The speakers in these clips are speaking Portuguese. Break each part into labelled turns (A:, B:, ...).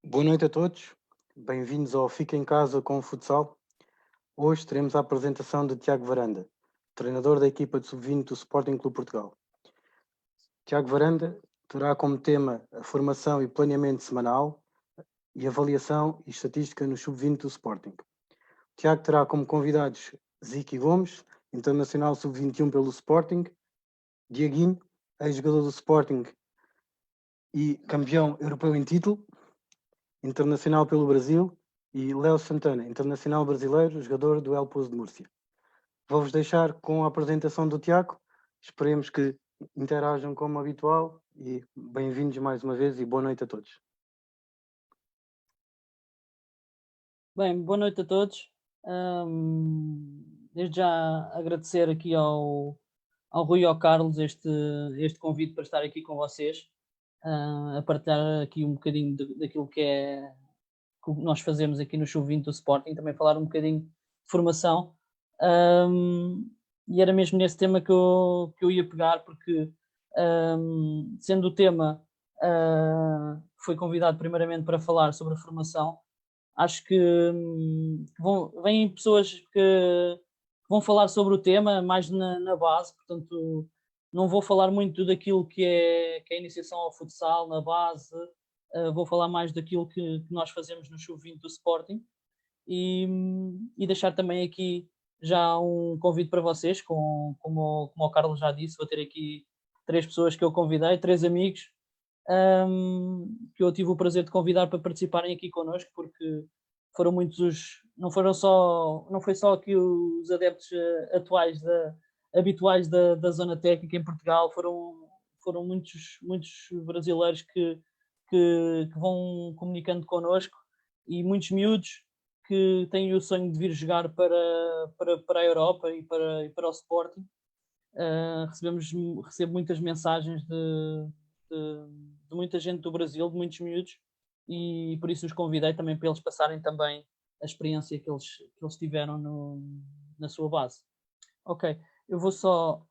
A: Boa noite a todos, bem-vindos ao Fica em Casa com o Futsal. Hoje teremos a apresentação de Tiago Varanda, treinador da equipa de sub-20 do Sporting Clube Portugal. Tiago Varanda terá como tema a formação e planeamento semanal e avaliação e estatística no sub-20 do Sporting. Tiago terá como convidados Ziki Gomes, internacional sub-21 pelo Sporting, Diaguinho, ex-jogador do Sporting e campeão europeu em título, internacional pelo Brasil, e Léo Santana, internacional brasileiro, jogador do El Pozo de Múrcia. Vou-vos deixar com a apresentação do Tiago. Esperemos que interajam como habitual e bem-vindos mais uma vez e boa noite a todos.
B: Bem, boa noite a todos. Desde já agradecer aqui ao Rui e ao Carlos este convite para estar aqui com vocês, a partilhar aqui um bocadinho daquilo que nós fazemos aqui no Sub-20 do Sporting, também falar um bocadinho de formação. E era mesmo nesse tema que eu ia pegar, porque sendo o tema, foi convidado primeiramente para falar sobre a formação. Acho que vêm pessoas que vão falar sobre o tema mais na base, portanto não vou falar muito daquilo que é a iniciação ao futsal na base, vou falar mais daquilo que nós fazemos no Sub-20 do Sporting e deixar também aqui já um convite para vocês, como o Carlos já disse, vou ter aqui 3 pessoas que eu convidei, 3 amigos, que eu tive o prazer de convidar para participarem aqui connosco, porque foram muitos não foi só aqui os adeptos habituais da zona técnica em Portugal, foram muitos brasileiros que vão comunicando connosco e muitos miúdos que têm o sonho de vir jogar para a Europa e para o Sporting. Recebo muitas mensagens de muita gente do Brasil, de muitos miúdos, e por isso os convidei também para eles passarem também a experiência que eles tiveram na sua base. Ok, eu vou só...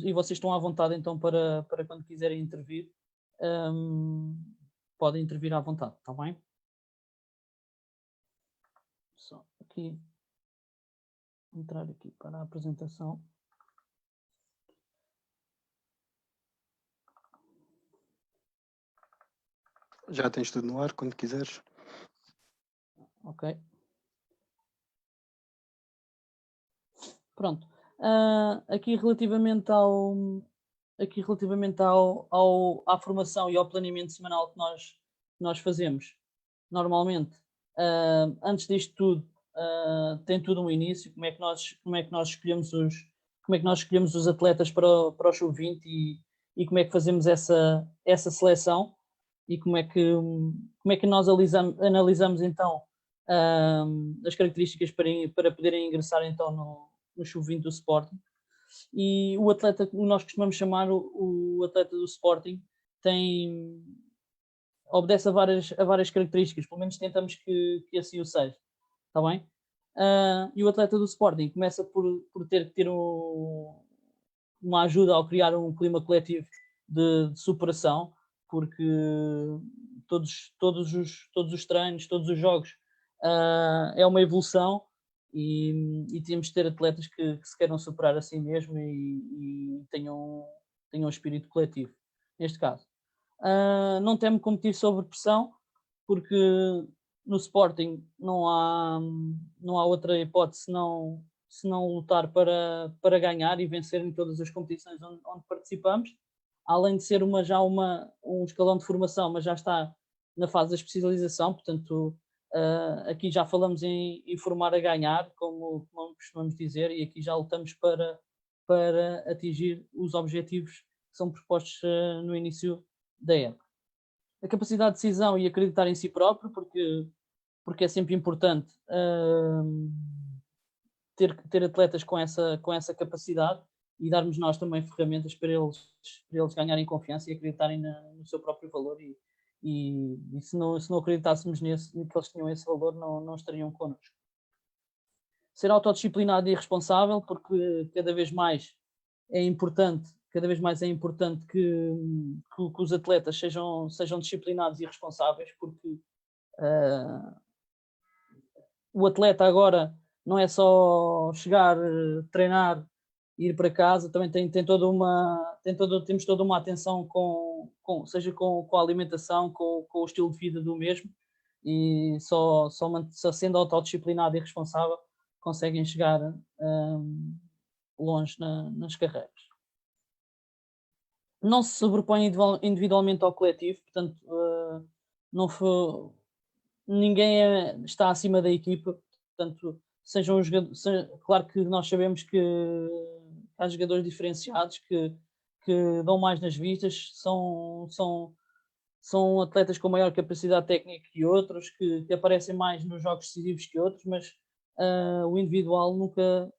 B: E vocês estão à vontade então para quando quiserem intervir, podem intervir à vontade, está bem? Só aqui entrar aqui para a apresentação.
A: Já tens tudo no ar, quando quiseres.
B: Ok. Pronto. Aqui relativamente à formação e ao planeamento semanal que nós fazemos, normalmente, antes disto tudo, tem tudo um início, como é que nós escolhemos os atletas para o Sub-20 e como é que fazemos essa seleção e como é que nós analisamos então as características para poderem ingressar então no Sub-20 do Sporting. E o atleta que nós costumamos chamar o atleta do Sporting obedece a várias características, pelo menos tentamos que assim o seja, está bem? E o atleta do Sporting começa por ter que ter uma ajuda ao criar um clima coletivo de superação, porque todos os treinos, todos os jogos, é uma evolução e temos de ter atletas que se queiram superar a si mesmo e tenham um espírito coletivo, neste caso. Não temo competir sob pressão, porque no Sporting não há outra hipótese senão lutar para ganhar e vencer em todas as competições onde participamos, além de ser um escalão de formação, mas já está na fase da especialização, portanto aqui já falamos em formar a ganhar, como costumamos dizer, e aqui já lutamos para atingir os objetivos que são propostos no início da época. A capacidade de decisão e acreditar em si próprio, porque é sempre importante ter atletas com essa capacidade e darmos nós também ferramentas para eles ganharem confiança e acreditarem no seu próprio valor e se não acreditássemos que eles tinham esse valor, não estariam connosco. Ser autodisciplinado e responsável, porque cada vez mais é importante que os atletas sejam disciplinados e responsáveis, porque O atleta agora não é só chegar, treinar e ir para casa, também temos toda uma atenção seja com a alimentação, com o estilo de vida do mesmo, e só sendo autodisciplinado e responsável conseguem chegar longe nas carreiras. Não se sobrepõe individualmente ao coletivo, portanto, ninguém está acima da equipa, portanto, sejam os jogadores. Claro que nós sabemos que há jogadores diferenciados que dão mais nas vistas, são atletas com maior capacidade técnica que outros, que aparecem mais nos jogos decisivos que outros, mas o individual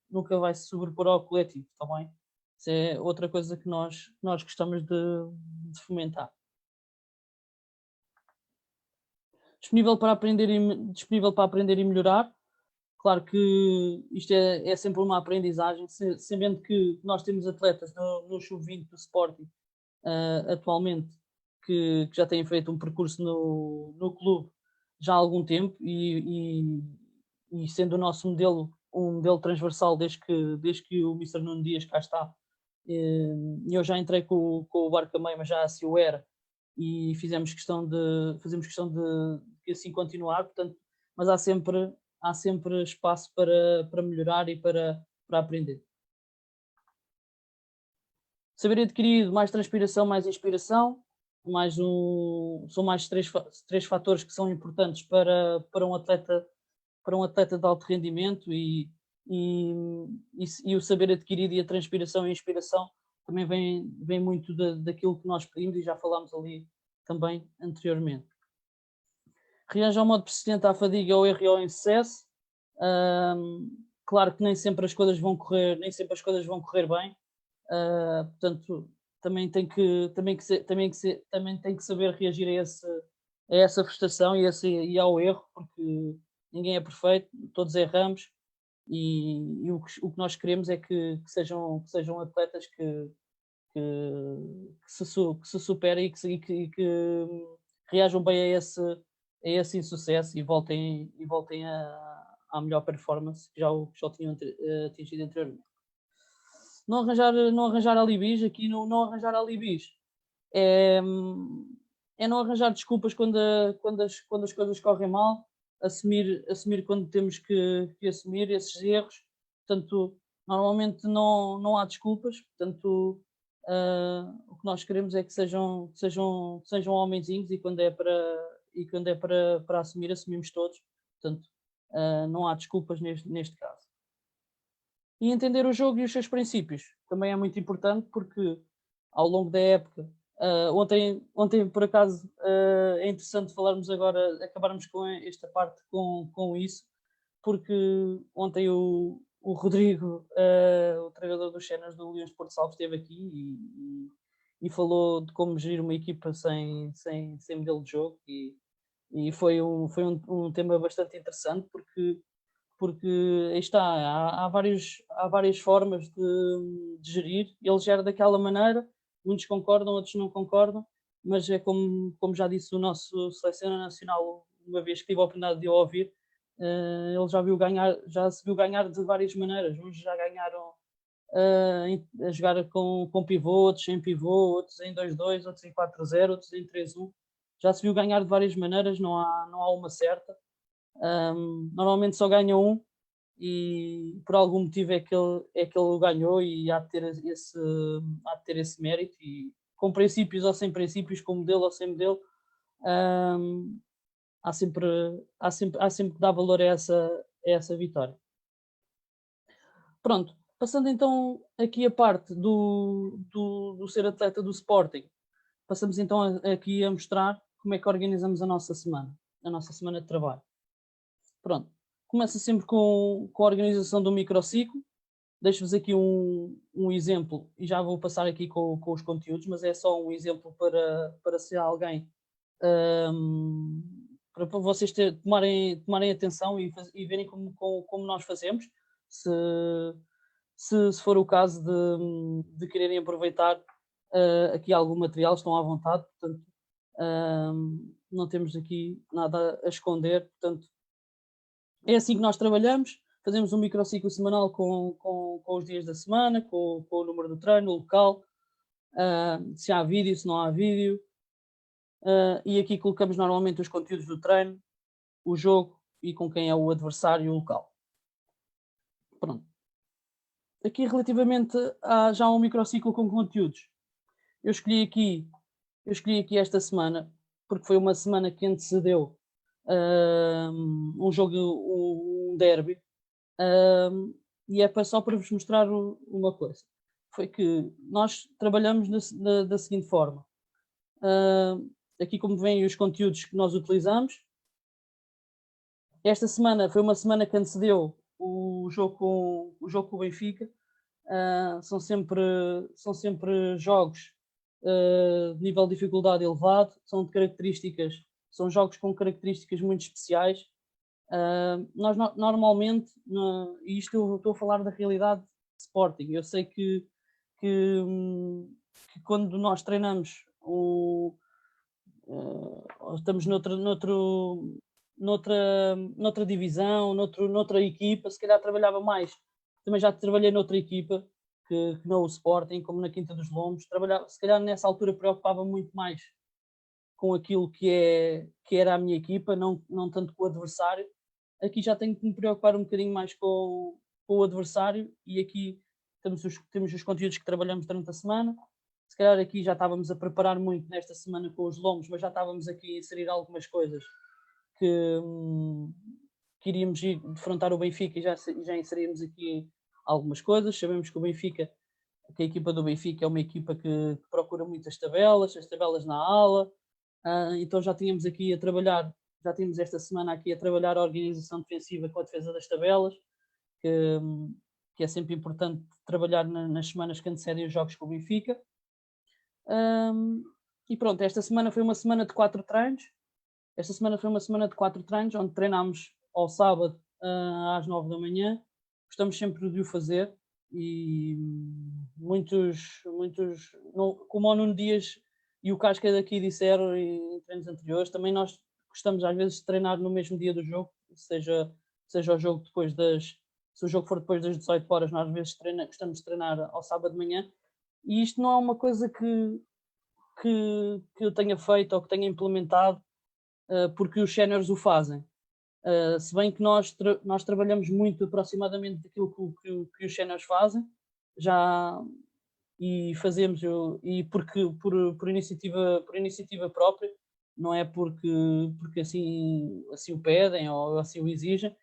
B: nunca vai se sobrepor ao coletivo, está bem? Isso é outra coisa que nós gostamos de fomentar. Disponível para aprender e melhorar. Claro que isto é sempre uma aprendizagem, sabendo que nós temos atletas no Sub-20 do Sporting atualmente que já têm feito um percurso no clube já há algum tempo e sendo o nosso modelo um modelo transversal desde que o Mr. Nuno Dias cá está. Eu já entrei com o barco a meio, mas já assim o era, e fazemos questão de que assim continuar, portanto, mas há sempre espaço para melhorar e para aprender. Saber adquirido, mais transpiração, mais inspiração, são mais três fatores que são importantes para um atleta de alto rendimento, e o saber adquirido e a transpiração e a inspiração também vem muito daquilo que nós pedimos e já falámos ali também anteriormente. Reage ao modo persistente à fadiga, ao erro e ao insucesso. Claro que nem sempre as coisas vão correr bem, portanto também tem que saber reagir a essa frustração e ao erro, porque ninguém é perfeito, todos erramos, e o que nós queremos é que sejam atletas que se superem e que reajam bem a esse insucesso e voltem à melhor performance que já tinham atingido anteriormente. Não arranjar alibis, aqui não arranjar alibis é não arranjar desculpas quando as coisas correm mal, assumir quando temos que assumir esses erros. Portanto, normalmente não há desculpas, portanto, o que nós queremos é que sejam homenzinhos, e quando é para assumir, assumimos todos, portanto, não há desculpas neste caso. E entender o jogo e os seus princípios também é muito importante, porque ao longo da época, ontem por acaso é interessante falarmos agora, acabarmos com esta parte com isso, porque ontem o Rodrigo, o treinador dos Cenas do Leões de Porto Salvo, esteve aqui e falou de como gerir uma equipa sem modelo de jogo, e foi um tema bastante interessante, porque aí está, há várias formas de gerir. Ele gera daquela maneira, muitos concordam, outros não concordam, mas é como já disse o nosso selecionador nacional, uma vez que tive a oportunidade de o ouvir, ele já se viu ganhar de várias maneiras. Uns já ganharam a jogar com pivô, outros em pivô, outros em 2-2, outros em 4-0, outros em 3-1. Já se viu ganhar de várias maneiras, não há uma certa. Normalmente só ganha um, e por algum motivo é que ele ganhou, e há de ter esse mérito, e com princípios ou sem princípios, com modelo ou sem modelo, há sempre que dar valor a essa vitória. Pronto, passando então aqui a parte do ser atleta do Sporting, passamos então aqui a mostrar como é que organizamos a nossa semana de trabalho. Pronto, começa sempre com a organização do microciclo. Deixo-vos aqui um exemplo, e já vou passar aqui com os conteúdos, mas é só um exemplo para ser alguém, para vocês tomarem atenção e verem como nós fazemos, se for o caso de quererem aproveitar aqui algum material, estão à vontade. Portanto, não temos aqui nada a esconder, portanto, é assim que nós trabalhamos, fazemos um microciclo semanal com os dias da semana, com o número do treino, o local, se há vídeo, se não há vídeo, e aqui colocamos normalmente os conteúdos do treino, o jogo e com quem é o adversário e o local. Pronto. Aqui relativamente a já um microciclo com conteúdos. Eu escolhi aqui esta semana, porque foi uma semana que antecedeu um jogo, um derby, e é só para vos mostrar uma coisa. Foi que nós trabalhamos da seguinte forma. Aqui como veem os conteúdos que nós utilizamos. Esta semana foi uma semana que antecedeu o jogo com o Benfica. São sempre jogos de nível de dificuldade elevado, são jogos com características muito especiais. Nós normalmente, e isto eu estou a falar da realidade de Sporting, eu sei que quando nós treinamos estamos noutra divisão, noutra equipa, se calhar trabalhava mais. Também já trabalhei noutra equipa, que não o Sporting, como na Quinta dos Lombos. Se calhar nessa altura preocupava muito mais com aquilo que era a minha equipa, não tanto com o adversário. Aqui já tenho que me preocupar um bocadinho mais com o adversário, e aqui temos os conteúdos que trabalhamos durante a semana. Se calhar aqui já estávamos a preparar muito nesta semana com os lombos, mas já estávamos aqui a inserir algumas coisas que iríamos ir defrontar o Benfica, e já inserimos aqui algumas coisas. Sabemos que que a equipa do Benfica é uma equipa que procura muito as tabelas na ala, então já tínhamos esta semana aqui a trabalhar a organização defensiva com a defesa das tabelas, que é sempre importante trabalhar nas semanas que antecedem os jogos com o Benfica. E pronto, esta semana foi uma semana de 4 treinos. Onde treinámos ao sábado às 9 da manhã. Gostamos sempre de o fazer, e muitos como o Nuno Dias e o Casca daqui disseram em treinos anteriores, também nós gostamos às vezes de treinar no mesmo dia do jogo, seja o jogo se o jogo for depois das 18 horas, nós às vezes gostamos de treinar ao sábado de manhã, e isto não é uma coisa que eu tenha feito ou que tenha implementado porque os séniores o fazem. Se bem que nós trabalhamos muito aproximadamente daquilo que os séniores fazem, e fazemos, e por iniciativa própria, não é porque assim o pedem ou assim o exigem.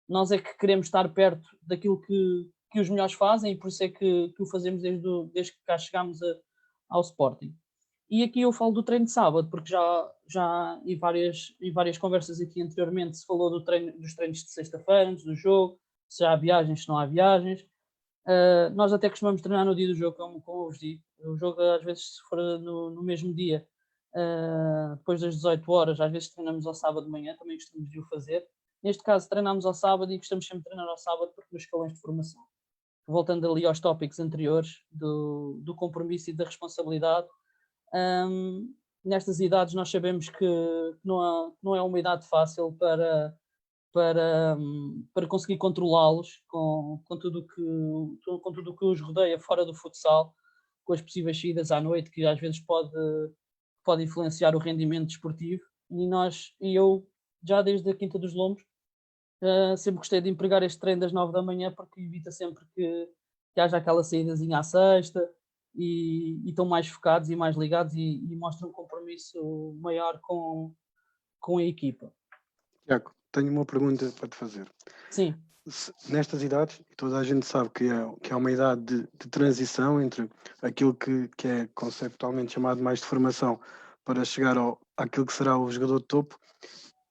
B: Nós é que queremos estar perto daquilo que os melhores fazem, e por isso é que o fazemos desde que cá chegámos ao Sporting. E aqui eu falo do treino de sábado, porque já em várias conversas aqui anteriormente se falou dos treinos de sexta-feira, antes do jogo, se há viagens, se não há viagens. Nós até costumamos treinar no dia do jogo, como eu vos digo. O jogo, às vezes, se for no mesmo dia, depois das 18 horas, às vezes treinamos ao sábado de manhã, também gostamos de o fazer. Neste caso, treinamos ao sábado, e gostamos sempre de treinar ao sábado, porque nos escalões de formação, voltando ali aos tópicos anteriores do compromisso e da responsabilidade, nestas idades nós sabemos que não é uma idade fácil para conseguir controlá-los com tudo o que os rodeia fora do futsal, com as possíveis saídas à noite, que às vezes pode influenciar o rendimento desportivo. E eu, já desde a Quinta dos Lombos, sempre gostei de empregar este treino das 9 da manhã, porque evita sempre que haja aquela saídazinha à sexta, e estão mais focados e mais ligados, e mostram um compromisso maior com a equipa.
A: Tiago, tenho uma pergunta para te fazer.
B: Sim.
A: Nestas idades, toda a gente sabe que é uma idade de transição entre aquilo que é conceptualmente chamado mais de formação, para chegar àquilo que será o jogador de topo.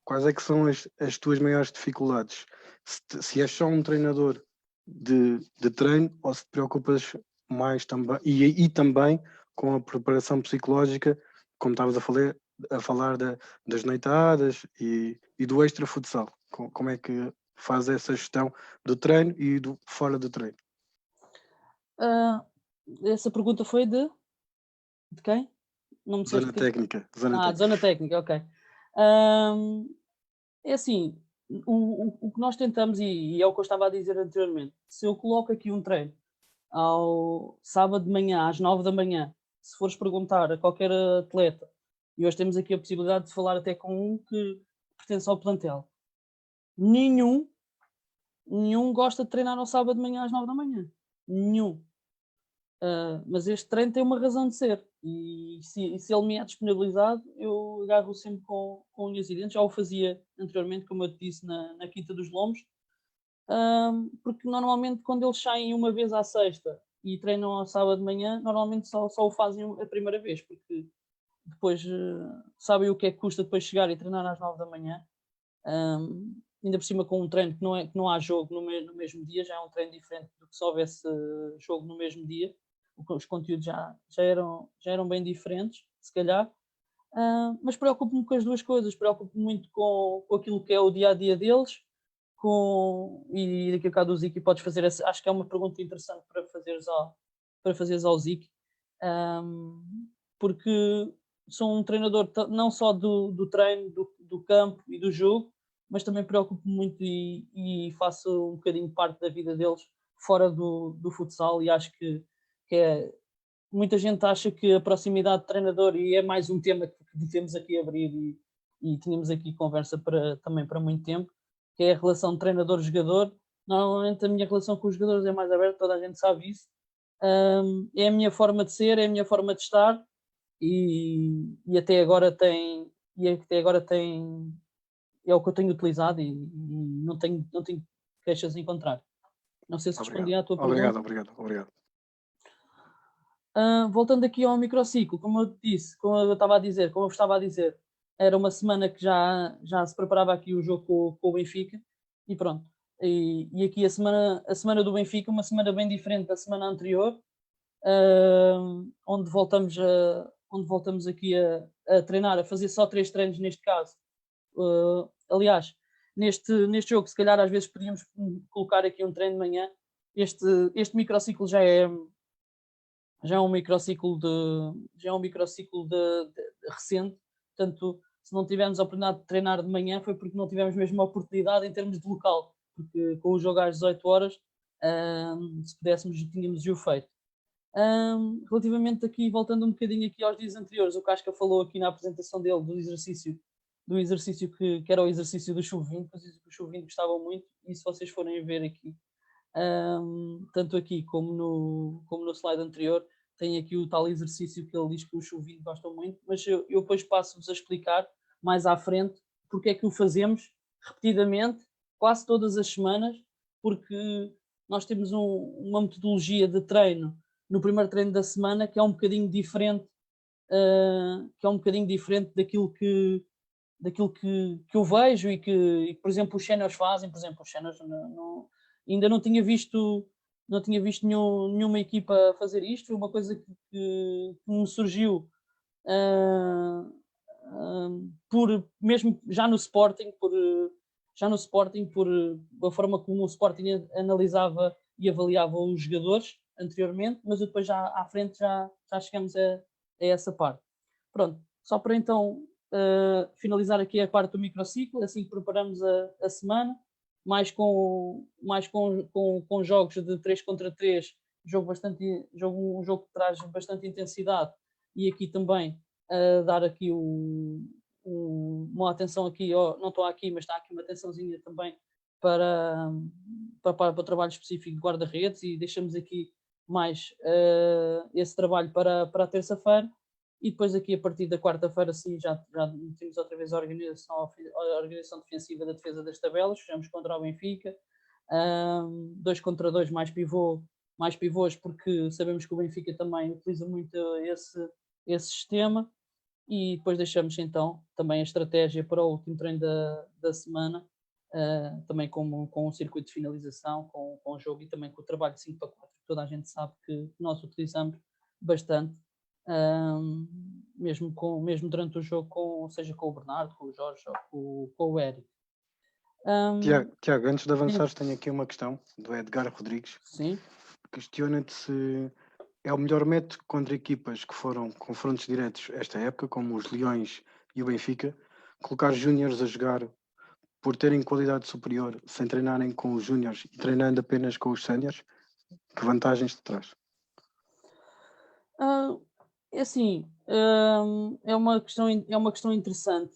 A: Quais é que são as tuas maiores dificuldades? Se és só um treinador de treino, ou se te preocupas mais também, e também com a preparação psicológica, como estavas a falar das noitadas e do extra futsal? Como é que faz essa gestão do treino e do fora do treino?
B: Essa pergunta foi de quem? Não me
A: Zona técnica.
B: Zona técnica, ok. É assim, o que nós tentamos, e é o que eu estava a dizer anteriormente, se eu coloco aqui um treino ao sábado de manhã, às 9 da manhã, se fores perguntar a qualquer atleta, e hoje temos aqui a possibilidade de falar até com um que pertence ao plantel, nenhum gosta de treinar ao sábado de manhã às 9 da manhã. Nenhum. Mas este treino tem uma razão de ser. E se ele me é disponibilizado, eu agarro sempre com unhas e dentes. Já o fazia anteriormente, como eu te disse, na Quinta dos Lombos. Porque normalmente quando eles saem uma vez à sexta e treinam ao sábado de manhã, normalmente só o fazem a primeira vez, porque depois sabem o que é que custa depois chegar e treinar às 9 da manhã. Ainda por cima com um treino que não há jogo no mesmo dia, já é um treino diferente do que se houvesse jogo no mesmo dia. Os conteúdos já eram bem diferentes, se calhar. Mas preocupo-me com as duas coisas, preocupo-me muito com aquilo que é o dia-a-dia deles, e daqui a bocado o Ziki podes fazer acho que é uma pergunta interessante para fazeres ao Ziki, porque sou um treinador não só do treino, do campo e do jogo, mas também preocupo-me muito e faço um bocadinho parte da vida deles fora do futsal, e acho que muita gente acha que a proximidade de treinador, e é mais um tema que temos aqui a abrir e tínhamos aqui conversa também para muito tempo, que é a relação de treinador-jogador. Normalmente a minha relação com os jogadores é mais aberta, toda a gente sabe isso. É a minha forma de ser, é a minha forma de estar, e até agora tem é o que eu tenho utilizado, e não tenho queixas em contrário. Não sei se respondi à tua pergunta.
A: Obrigado.
B: Voltando aqui ao microciclo, como eu estava a dizer, era uma semana que já se preparava aqui o jogo com o Benfica, e pronto. E aqui a semana do Benfica, uma semana bem diferente da semana anterior, onde voltamos aqui a treinar, a fazer só 3 treinos neste caso. Aliás, neste jogo, se calhar às vezes podíamos colocar aqui um treino de manhã. Este microciclo já é um microciclo recente, portanto, se não tivermos a oportunidade de treinar de manhã foi porque não tivemos mesmo a oportunidade em termos de local, porque com o jogo às 18 horas, se pudéssemos, tínhamos o feito. Relativamente aqui, voltando um bocadinho aqui aos dias anteriores, o Casca falou aqui na apresentação dele do exercício que era o exercício do chuvinho, que os chuvinhos gostavam muito, e se vocês forem ver aqui, tanto aqui como no slide anterior, tem aqui o tal exercício que ele diz que os chuvinhos gostam muito, mas eu depois passo-vos a explicar mais à frente porque é que o fazemos repetidamente, quase todas as semanas, porque nós temos uma metodologia de treino no primeiro treino da semana que é um bocadinho diferente, daquilo que eu vejo e que, por exemplo, os séniores fazem. Por exemplo, os séniores ainda não tinha visto nenhuma equipa fazer isto. Foi uma coisa que me surgiu mesmo já no Sporting, por a forma como o Sporting analisava e avaliava os jogadores anteriormente, mas depois já à frente já chegamos a essa parte. Pronto, só para então finalizar aqui a parte do microciclo, assim que preparamos a semana, mais com jogos de 3 contra 3, um jogo que traz bastante intensidade, e aqui também dar aqui uma atenção aqui, não estou aqui, mas está aqui uma atençãozinha também para o trabalho específico de guarda-redes, e deixamos aqui mais esse trabalho para a terça-feira. E depois aqui a partir da quarta-feira sim, já temos outra vez a organização defensiva da defesa das tabelas, jogamos contra o Benfica, 2 contra 2 mais pivôs, porque sabemos que o Benfica também utiliza muito esse sistema, e depois deixamos então também a estratégia para o último treino da semana, também com um circuito de finalização, com o jogo, e também com o trabalho de 5 para 4, que toda a gente sabe que nós utilizamos bastante. Mesmo durante o jogo, seja com o Bernardo, com o Jorge ou com o Eric.
A: Tiago, antes de avançares, tenho aqui uma questão do Edgar Rodrigues.
B: Sim.
A: Questiona-te se é o melhor método contra equipas que foram confrontos diretos esta época, como os Leões e o Benfica, colocar júniores a jogar por terem qualidade superior sem treinarem com os júniores e treinando apenas com os séniores? Que vantagens te traz?
B: É assim, é uma questão interessante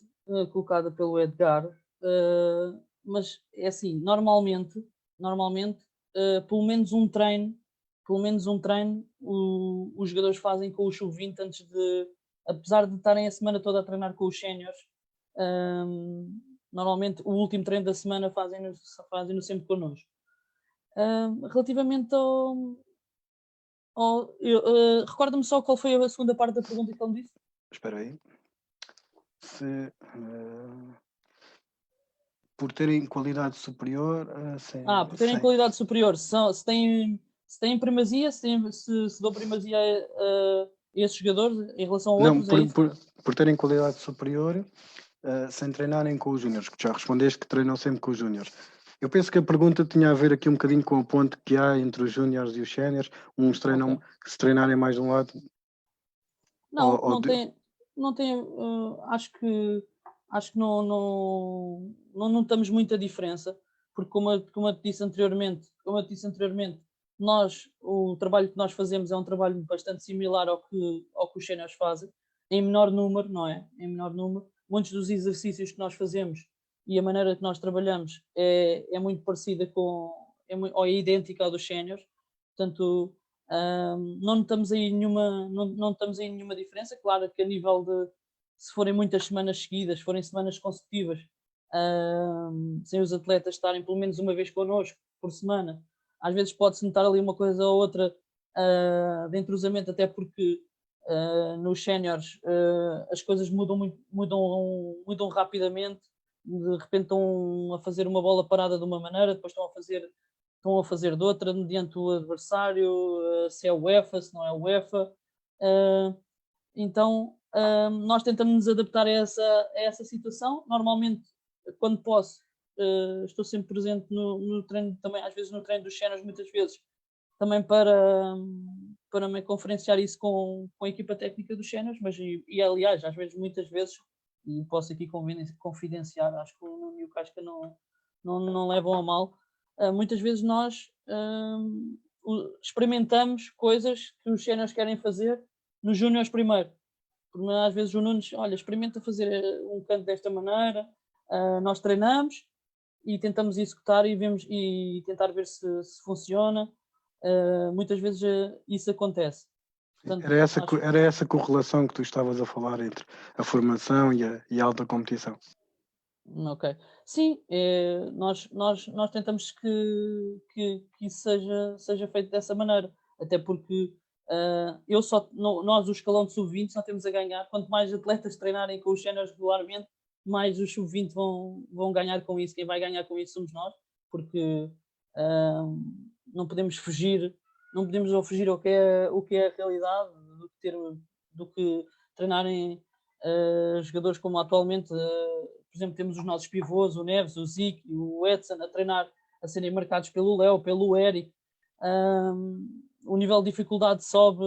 B: colocada pelo Edgar, mas é assim, normalmente, pelo menos um treino os jogadores fazem com o sub-20 antes de, apesar de estarem a semana toda a treinar com os séniores, normalmente o último treino da semana fazem-no sempre connosco. Relativamente recorda-me só qual foi a segunda parte da pergunta que ele me disse.
A: Espera aí. Por terem qualidade superior.
B: Por terem qualidade superior, se têm primazia, se dão primazia a esses jogadores em relação a outros,
A: não, por terem qualidade superior sem treinarem com os júniores, que já respondeste que treinam sempre com os júniores. Eu penso que a pergunta tinha a ver aqui um bocadinho com o ponto que há entre os júniores e os séniores. Uns treinam, se treinarem mais de um lado.
B: Não tem. Acho que não notamos muita diferença, porque como eu te disse anteriormente, o trabalho que nós fazemos é um trabalho bastante similar ao que os séniores fazem, em menor número, não é? Em menor número. Muitos dos exercícios que nós fazemos e a maneira que nós trabalhamos é muito parecida ou é idêntica à dos séniores, portanto não notamos aí nenhuma diferença. Claro que a nível de, se forem muitas semanas seguidas, forem semanas consecutivas, sem os atletas estarem pelo menos uma vez connosco por semana, às vezes pode-se notar ali uma coisa ou outra de entrosamento, até porque nos séniores as coisas mudam rapidamente. De repente estão a fazer uma bola parada de uma maneira, depois estão a fazer de outra, mediante o adversário, se é UEFA, se não é UEFA. Então, nós tentamos nos adaptar a essa situação. Normalmente, quando posso, estou sempre presente no treino, também às vezes no treino dos séniores, muitas vezes, também para me conferenciar isso com a equipa técnica dos séniores, mas aliás, às vezes, muitas vezes, e posso aqui confidenciar, acho que o Nuno e o Casca não levam a mal, muitas vezes nós experimentamos coisas que os séniores querem fazer nos júniores primeiro. Porque às vezes o Nuno diz, olha, experimenta fazer um canto desta maneira, nós treinamos e tentamos executar e tentar ver se funciona. Muitas vezes isso acontece.
A: Portanto, era essa correlação que tu estavas a falar entre a formação e a alta competição.
B: Ok. Sim, nós tentamos que isso seja feito dessa maneira, até porque nós, o escalão de sub-20, só temos a ganhar. Quanto mais atletas treinarem com os séniores regularmente, mais os sub-20 vão ganhar com isso. Quem vai ganhar com isso somos nós, porque não podemos fugir ao que é a realidade do que treinarem jogadores como atualmente. Por exemplo, temos os nossos pivôs, o Neves, o Zico e o Edson a treinar, a serem marcados pelo Léo, pelo Eric. O nível de dificuldade sobe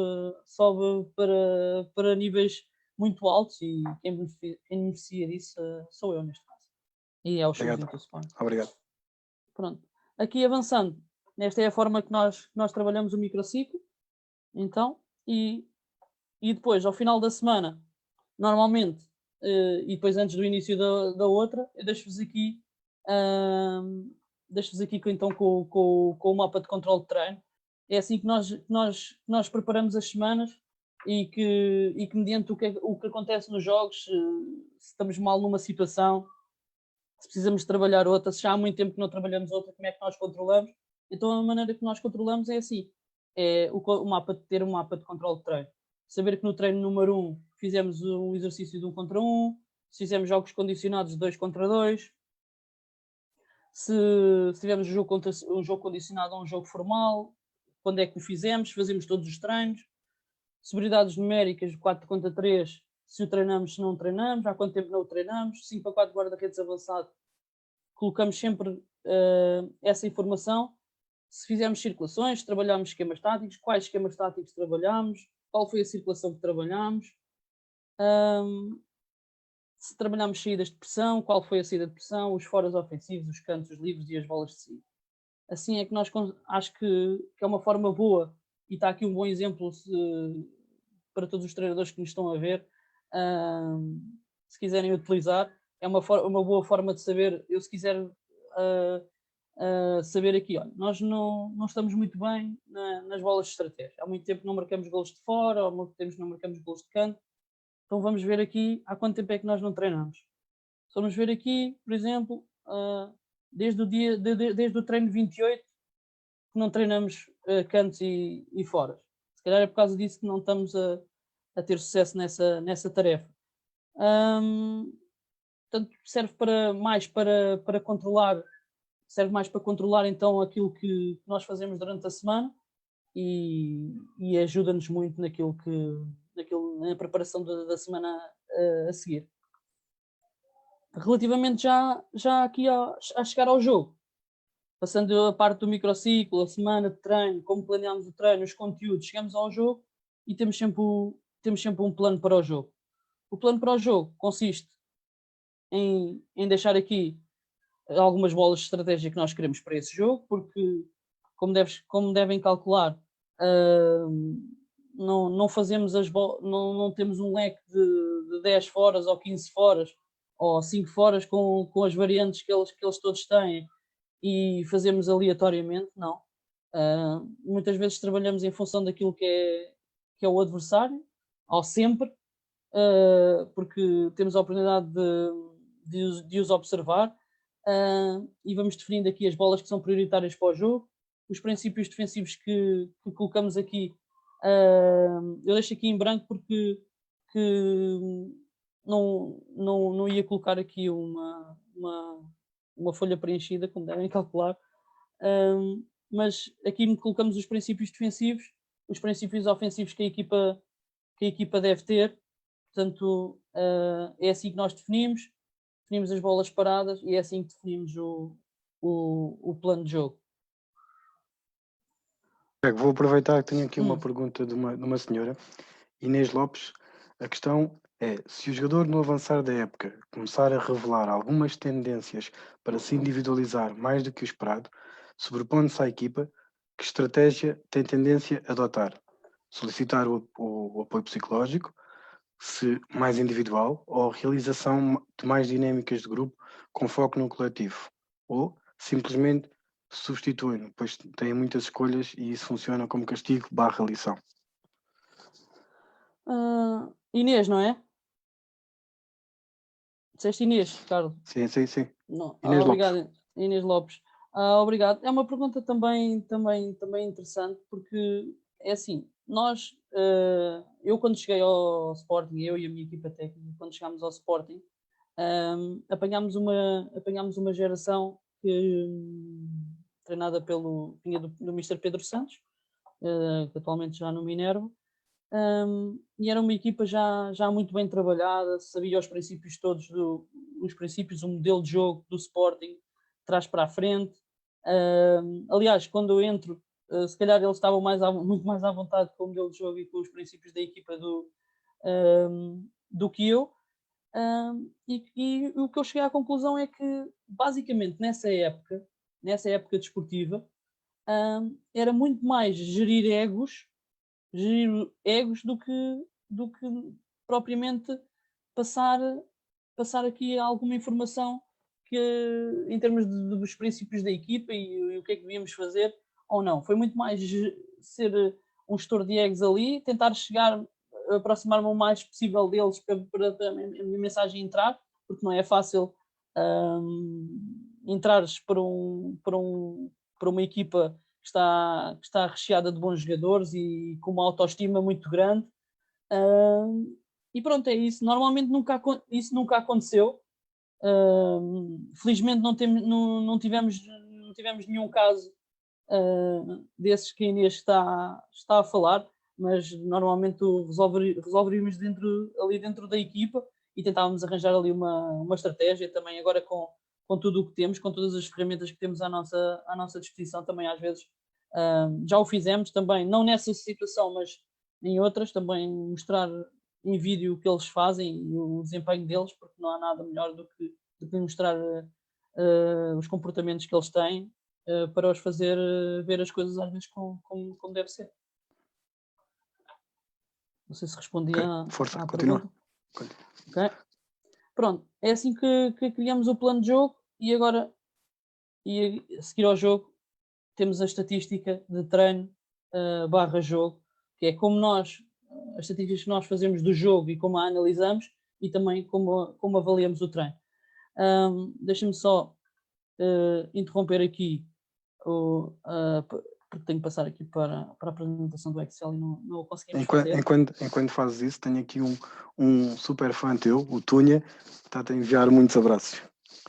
B: para níveis muito altos, e quem beneficia disso sou eu, neste caso. E é o sub-20 do Sport.
A: Obrigado.
B: Pronto. Aqui avançando, esta é a forma que nós trabalhamos o microciclo. Então, e depois, ao final da semana, normalmente, e depois antes do início da outra, eu deixo-vos aqui então com o mapa de controle de treino. É assim que nós preparamos as semanas, e que mediante o que acontece nos jogos, se estamos mal numa situação, se precisamos de trabalhar outra, se já há muito tempo que não trabalhamos outra, como é que nós controlamos? Então a maneira que nós controlamos é assim, é ter um mapa de controle de treino. Saber que no treino número 1 fizemos um exercício de 1 contra 1, se fizemos jogos condicionados de 2 contra 2, se tivermos um jogo condicionado a um jogo formal, quando é que o fazemos todos os treinos, sobriedades numéricas de 4 contra 3, se o treinamos, se não o treinamos, há quanto tempo não o treinamos, 5 para 4 guarda-redes avançado, colocamos sempre essa informação. Se fizermos circulações, se trabalhamos esquemas táticos, quais esquemas táticos trabalhamos, qual foi a circulação que trabalhamos. se trabalhamos saídas de pressão, qual foi a saída de pressão, os foras ofensivos, os cantos livres e as bolas de si. Assim é que nós acho que é uma forma boa, e está aqui um bom exemplo para todos os treinadores que nos estão a ver, se quiserem utilizar, é uma boa forma de saber. Eu, se quiser saber aqui, olha, nós não estamos muito bem nas bolas de estratégia. Há muito tempo que não marcamos golos de fora, há muito tempo que não marcamos golos de canto. Então vamos ver aqui há quanto tempo é que nós não treinamos. Se vamos ver aqui, por exemplo, desde o treino 28 que não treinamos cantos e foras. Se calhar é por causa disso que não estamos a ter sucesso nessa tarefa. Portanto, serve mais para controlar, então aquilo que nós fazemos durante a semana e ajuda-nos muito na preparação da semana a seguir. Relativamente já aqui a chegar ao jogo, passando a parte do microciclo, a semana de treino, como planeamos o treino, os conteúdos, chegamos ao jogo e temos sempre um plano para o jogo. O plano para o jogo consiste em deixar aqui algumas bolas de estratégia que nós queremos para esse jogo, porque, como devem calcular, não fazemos não temos um leque de 10 foras ou 15 foras ou 5 foras com as variantes que eles todos têm e fazemos aleatoriamente, não. Muitas vezes trabalhamos em função daquilo que é o adversário, ou sempre, porque temos a oportunidade de os observar, e vamos definindo aqui as bolas que são prioritárias para o jogo, os princípios defensivos que colocamos aqui. Eu deixo aqui em branco porque não ia colocar aqui uma folha preenchida, como devem calcular, mas aqui colocamos os princípios defensivos, os princípios ofensivos que a equipa deve ter. Portanto, é assim que nós definimos as bolas paradas e é assim que definimos o plano de jogo.
A: Vou aproveitar que tenho aqui uma pergunta de uma senhora, Inês Lopes. A questão é: se o jogador no avançar da época começar a revelar algumas tendências para se individualizar mais do que o esperado, sobrepondo-se à equipa, que estratégia tem tendência a adotar? Solicitar o apoio psicológico, se mais individual, ou a realização de mais dinâmicas de grupo com foco no coletivo? Ou simplesmente substituem, pois têm muitas escolhas e isso funciona como castigo / lição?
B: Inês, não é? Disseste Inês, Carlos?
A: Sim.
B: Não.
A: Inês
B: Obrigado,
A: Lopes.
B: Inês Lopes. Obrigado. É uma pergunta também interessante, porque é assim, eu quando cheguei ao Sporting, eu e a minha equipa técnica, quando chegámos ao Sporting, apanhámos uma geração treinada vinha do Mr. Pedro Santos, que atualmente já no Minerva, e era uma equipa já muito bem trabalhada, sabia os princípios todos, o modelo de jogo do Sporting, trás para a frente. Aliás, quando eu entro, se calhar eles estavam muito mais à vontade com o modelo de jogo e com os princípios da equipa do que eu. E o que eu cheguei à conclusão é que, basicamente, nessa época desportiva, era muito mais gerir egos do que propriamente passar aqui alguma informação em termos dos princípios da equipa e o que é que devíamos fazer ou não. Foi muito mais ser um gestor de egos ali, tentar aproximar-me o mais possível deles para a minha mensagem entrar, porque não é fácil entrares para uma equipa que está recheada de bons jogadores e com uma autoestima muito grande. E pronto, é isso. Normalmente isso nunca aconteceu. Felizmente não tivemos nenhum caso desses que a Inês está a falar, mas normalmente resolveríamos ali dentro da equipa e tentávamos arranjar ali uma estratégia também. Agora com tudo o que temos, com todas as ferramentas que temos à nossa disposição, também às vezes já o fizemos também, não nessa situação, mas em outras, também mostrar em vídeo o que eles fazem e o desempenho deles, porque não há nada melhor do que mostrar os comportamentos que eles têm para os fazer ver as coisas às vezes como deve ser. Não sei se respondi à pergunta. Okay. Pronto, é assim que criamos o plano de jogo e agora, a seguir ao jogo, temos a estatística de treino barra jogo, que é como as estatísticas que nós fazemos do jogo e como a analisamos e também como avaliamos o treino. Deixa-me só interromper aqui porque tenho que passar aqui para a apresentação do Excel e não o conseguimos fazer.
A: Enquanto fazes isso, tenho aqui um super fã teu, o Tunha, está a enviar muitos abraços.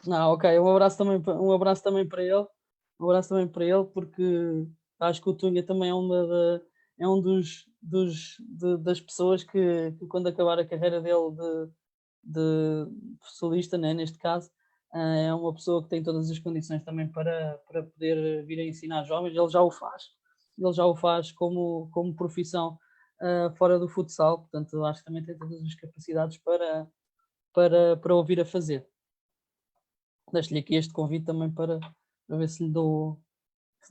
B: Ok, um abraço também para ele. Um abraço também para ele, porque acho que o Tunha também é um das pessoas que quando acabar a carreira dele de solista, né, neste caso, é uma pessoa que tem todas as condições também para poder vir a ensinar jovens. Ele já o faz como profissão fora do futsal, portanto acho que também tem todas as capacidades para ouvir a fazer. Deixo-lhe aqui este convite também para ver se lhe dou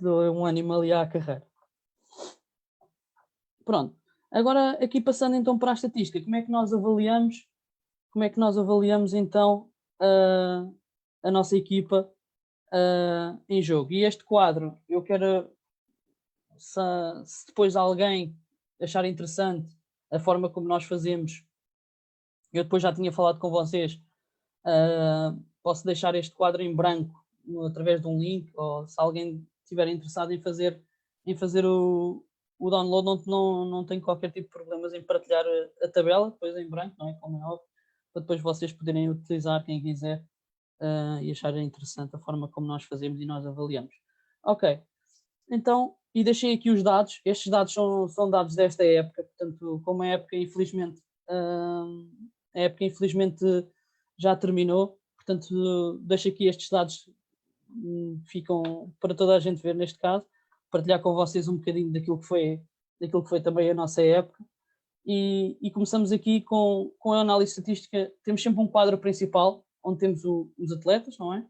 B: um ânimo ali à carreira. Pronto, agora aqui passando então para a estatística, como é que nós avaliamos então a nossa equipa em jogo? E este quadro, eu quero, se depois alguém achar interessante a forma como nós fazemos, eu depois já tinha falado com vocês, posso deixar este quadro em branco através de um link, ou se alguém estiver interessado em fazer o download, não tem qualquer tipo de problemas em partilhar a tabela, depois em branco, não é? Como é óbvio, para depois vocês poderem utilizar, quem quiser, e acharem interessante a forma como nós fazemos e nós avaliamos. Ok, então, e deixei aqui os dados. Estes dados são dados desta época, portanto, como a época infelizmente já terminou, portanto deixo aqui estes dados, ficam para toda a gente ver neste caso, partilhar com vocês um bocadinho daquilo que foi também a nossa época, e começamos aqui com a análise estatística. Temos sempre um quadro principal, onde temos os atletas, não é?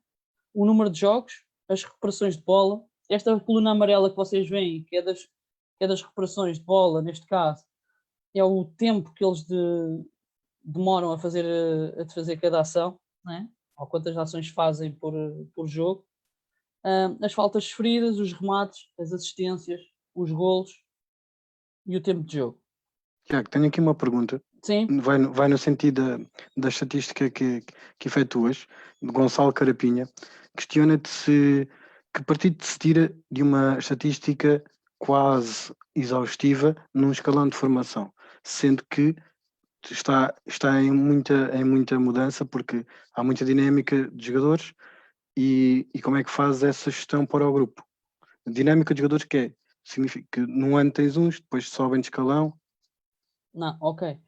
B: O número de jogos, as recuperações de bola, esta coluna amarela que vocês veem, que é das recuperações de bola, neste caso, é o tempo que eles demoram a fazer cada ação, né? Ou quantas ações fazem por jogo. As faltas sofridas, os remates, as assistências, os golos e o tempo de jogo.
A: Tiago, tenho aqui uma pergunta.
B: Sim.
A: Vai no sentido da estatística que efetuas, de Gonçalo Carapinha. Questiona-te que partido se tira de uma estatística quase exaustiva num escalão de formação, sendo que está em muita mudança, porque há muita dinâmica de jogadores, e como é que fazes essa gestão para o grupo? A dinâmica de jogadores significa que num ano tens uns, depois sobem de escalão.
B: Não, ok.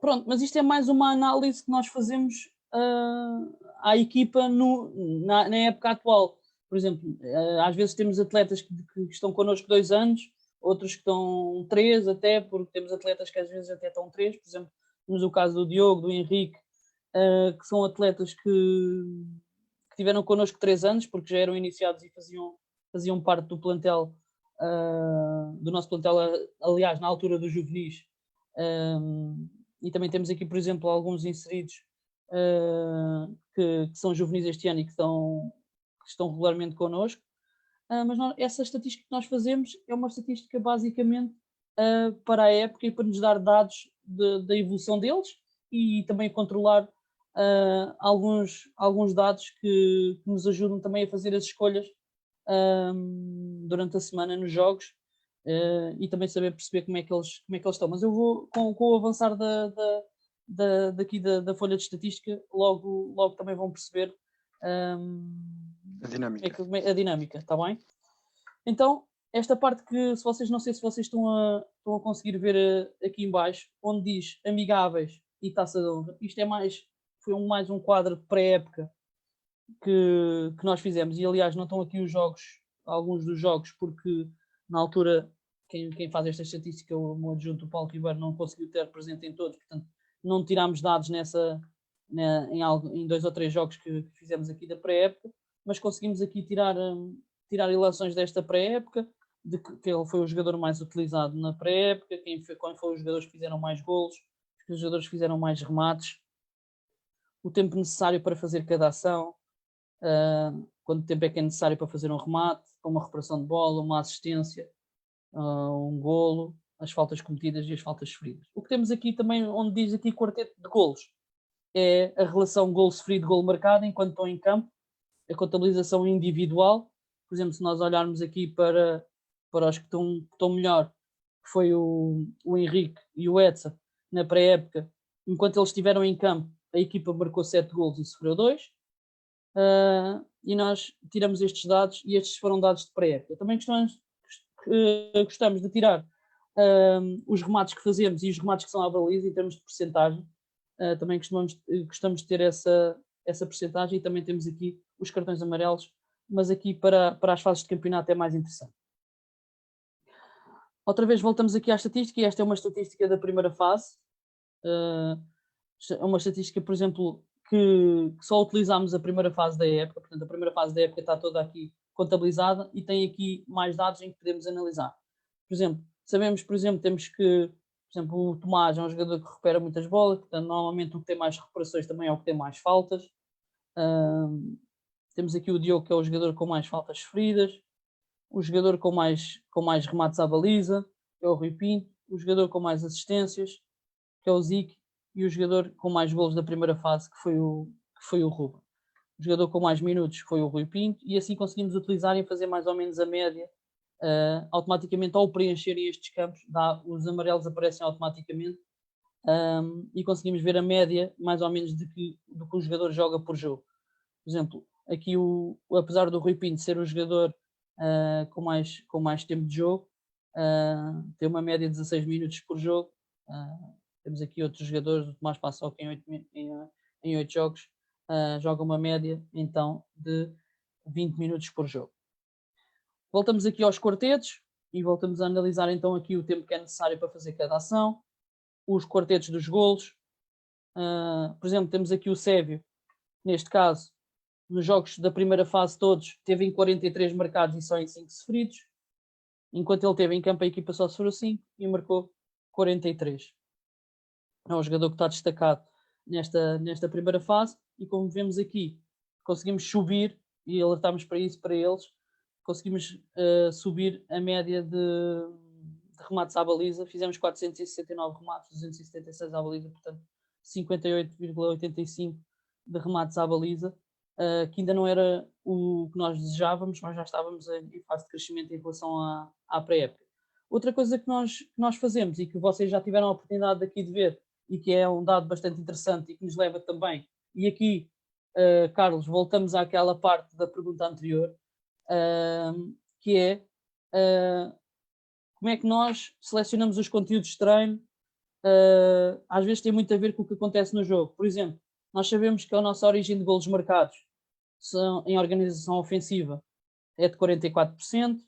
B: Pronto, mas isto é mais uma análise que nós fazemos à equipa na época atual. Por exemplo, às vezes temos atletas que estão connosco 2 anos, outros que estão 3 até, porque temos atletas que às vezes até estão 3. Por exemplo, temos o caso do Diogo, do Henrique, que são atletas que tiveram connosco 3 anos, porque já eram iniciados e faziam parte do plantel, do nosso plantel, aliás, na altura dos juvenis. E também temos aqui, por exemplo, alguns inseridos que são juvenis este ano e que estão regularmente connosco. Mas essa estatística que nós fazemos é uma estatística basicamente para a época e para nos dar dados da evolução deles, e também controlar alguns dados que nos ajudam também a fazer as escolhas durante a semana nos jogos, e também saber perceber como é que eles estão. Mas eu vou, com o avançar daqui da folha de estatística, logo também vão perceber a dinâmica, está bem? Então, esta parte que, não sei se vocês estão a conseguir ver aqui em baixo, onde diz amigáveis e taça de honra, isto foi mais um quadro de pré-época que nós fizemos, e aliás não estão aqui alguns dos jogos, porque na altura quem faz esta estatística, o meu adjunto, o Paulo Ribeiro, não conseguiu ter presente em todos, portanto não tirámos dados em 2 ou 3 jogos que fizemos aqui da pré-época, mas conseguimos aqui tirar ilações desta pré-época, de que ele foi o jogador mais utilizado na pré-época, quem foi os jogadores que fizeram mais golos, os jogadores que fizeram mais remates, o tempo necessário para fazer cada ação, quanto tempo é que é necessário para fazer um remate, uma recuperação de bola, uma assistência, um golo, as faltas cometidas e as faltas sofridas. O que temos aqui também, onde diz aqui quarteto de golos, é a relação golo sofrido, golo marcado, enquanto estão em campo, a contabilização individual. Por exemplo, se nós olharmos aqui para os que estão melhor, que foi o Henrique e o Edson, na pré-época, enquanto eles estiveram em campo, a equipa marcou 7 golos e sofreu 2. E nós tiramos estes dados, e estes foram dados de pré-época. Também gostamos de tirar os remates que fazemos e os remates que são à baliza em termos de percentagem. Também gostamos de ter essa percentagem, e também temos aqui os cartões amarelos, mas aqui para as fases de campeonato é mais interessante. Outra vez voltamos aqui à estatística, e esta é uma estatística da primeira fase. É uma estatística, por exemplo, que só utilizámos a primeira fase da época, portanto a primeira fase da época está toda aqui contabilizada e tem aqui mais dados em que podemos analisar. Por exemplo, sabemos, temos que, por exemplo, o Tomás é um jogador que recupera muitas bolas, portanto normalmente o que tem mais recuperações também é o que tem mais faltas. Temos aqui o Diogo, que é o jogador com mais faltas sofridas, o jogador com mais remates à baliza, que é o Rui Pinto, o jogador com mais assistências, que é o Zico, e o jogador com mais golos da primeira fase, que foi o Ruben. O jogador com mais minutos foi o Rui Pinto, e assim conseguimos utilizar e fazer mais ou menos a média. Automaticamente, ao preencherem estes campos, os amarelos aparecem automaticamente, e conseguimos ver a média mais ou menos do que o jogador joga por jogo. Por exemplo, aqui apesar do Rui Pinto ser o jogador com mais tempo de jogo, tem uma média de 16 minutos por jogo. Temos aqui outros jogadores, o Tomás Paçoca em 8 jogos joga uma média então de 20 minutos por jogo. Voltamos aqui aos quartetos e voltamos a analisar então aqui o tempo que é necessário para fazer cada ação, os quartetos dos golos. Por exemplo, temos aqui o Sérvio, neste caso, nos jogos da primeira fase todos, teve em 43 marcados e só em 5 sofridos. Enquanto ele esteve em campo, a equipa só sofreu 5 e marcou 43. É um jogador que está destacado nesta primeira fase, e como vemos aqui, conseguimos subir, e alertámos para isso para eles, conseguimos subir a média de remates à baliza. Fizemos 469 remates, 276 à baliza, portanto 58,85 de remates à baliza, que ainda não era o que nós desejávamos, mas já estávamos em fase de crescimento em relação à pré-época. Outra coisa que nós fazemos, e que vocês já tiveram a oportunidade aqui de ver, e que é um dado bastante interessante e que nos leva também, e aqui, Carlos, voltamos àquela parte da pergunta anterior, que é como é que nós selecionamos os conteúdos de treino. Às vezes tem muito a ver com o que acontece no jogo. Por exemplo, nós sabemos que a nossa origem de golos marcados em organização ofensiva é de 44%,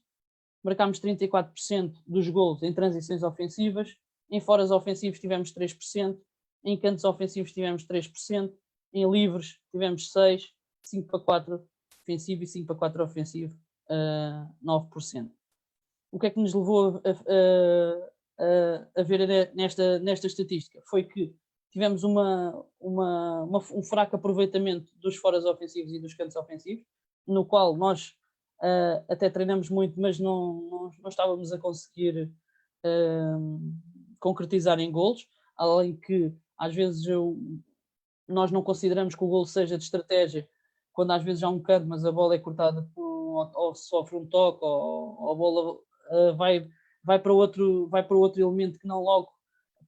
B: marcámos 34% dos golos em transições ofensivas, em foras ofensivos tivemos 3%, em cantos ofensivos tivemos 3%, em livres tivemos 6%, 5 para 4 ofensivo e 5 para 4 ofensivo, 9%. O que é que nos levou a ver nesta estatística? Foi que tivemos um fraco aproveitamento dos foras ofensivos e dos cantos ofensivos, no qual nós até treinamos muito, mas não estávamos a conseguir concretizar em golos, além que às vezes nós não consideramos que o golo seja de estratégia, quando às vezes há um canto, mas a bola é cortada ou sofre um toque, ou a bola vai para outro elemento que não logo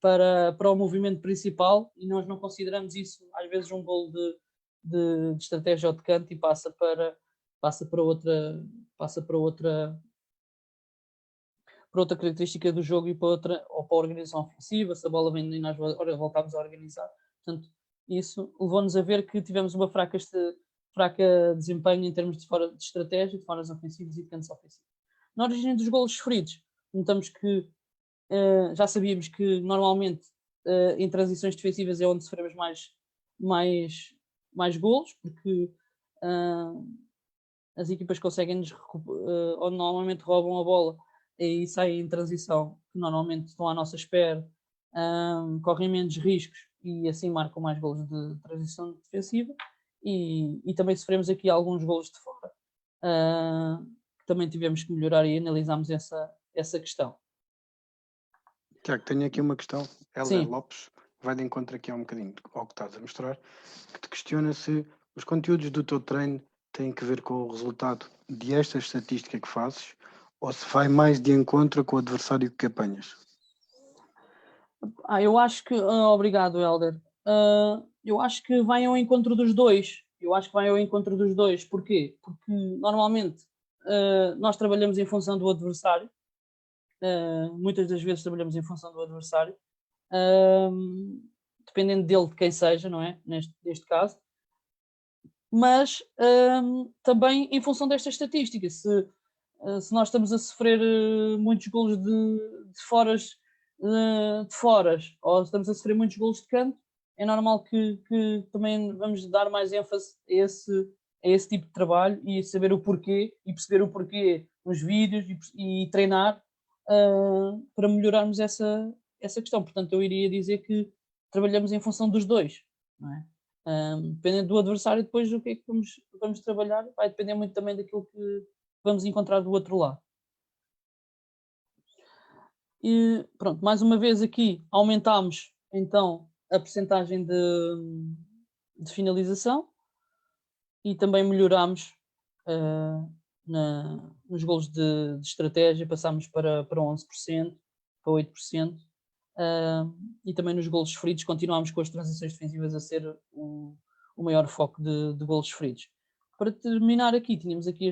B: para o movimento principal, e nós não consideramos isso às vezes um golo de estratégia ou de canto, e passa para outra característica do jogo, e para outra, ou para a organização ofensiva, se a bola vem e nós voltamos a organizar. Portanto, isso levou-nos a ver que tivemos uma fraca desempenho em termos de estratégia, de foras ofensivas e de cantos ofensivos. Na origem dos golos sofridos, notamos que já sabíamos que normalmente em transições defensivas é onde sofremos mais golos, porque as equipas conseguem-nos, onde normalmente roubam a bola e saem em transição, que normalmente estão à nossa espera, correm menos riscos e assim marcam mais golos de transição defensiva. E também sofremos aqui alguns golos de fora, que também tivemos que melhorar e analisámos essa questão.
A: Tiago, tenho aqui uma questão. Helder
B: Sim.
A: Lopes vai de encontro aqui a um bocadinho ao que estás a mostrar, que te questiona se os conteúdos do teu treino têm que ver com o resultado de esta estatística que fazes ou se vai mais de encontro com o adversário que apanhas.
B: Eu acho que... obrigado, Helder. Eu acho que vai ao encontro dos dois. Porquê? Porque normalmente nós trabalhamos em função do adversário. Muitas das vezes trabalhamos em função do adversário. Dependendo dele, de quem seja, não é? Neste caso. Mas também em função desta estatística. Se nós estamos a sofrer muitos golos de foras, ou estamos a sofrer muitos golos de canto, é normal que também vamos dar mais ênfase a esse tipo de trabalho e saber o porquê, e perceber o porquê nos vídeos e treinar para melhorarmos essa questão. Portanto, eu iria dizer que trabalhamos em função dos dois, não é? Dependendo do adversário, depois o que é que vamos trabalhar vai depender muito também daquilo que vamos encontrar do outro lado. E pronto, mais uma vez aqui aumentámos então a percentagem de finalização e também melhorámos nos golos de estratégia, passámos para 11%, para 8%, e também nos golos sofridos continuámos com as transições defensivas a ser o maior foco de golos sofridos. Para terminar aqui, tínhamos aqui a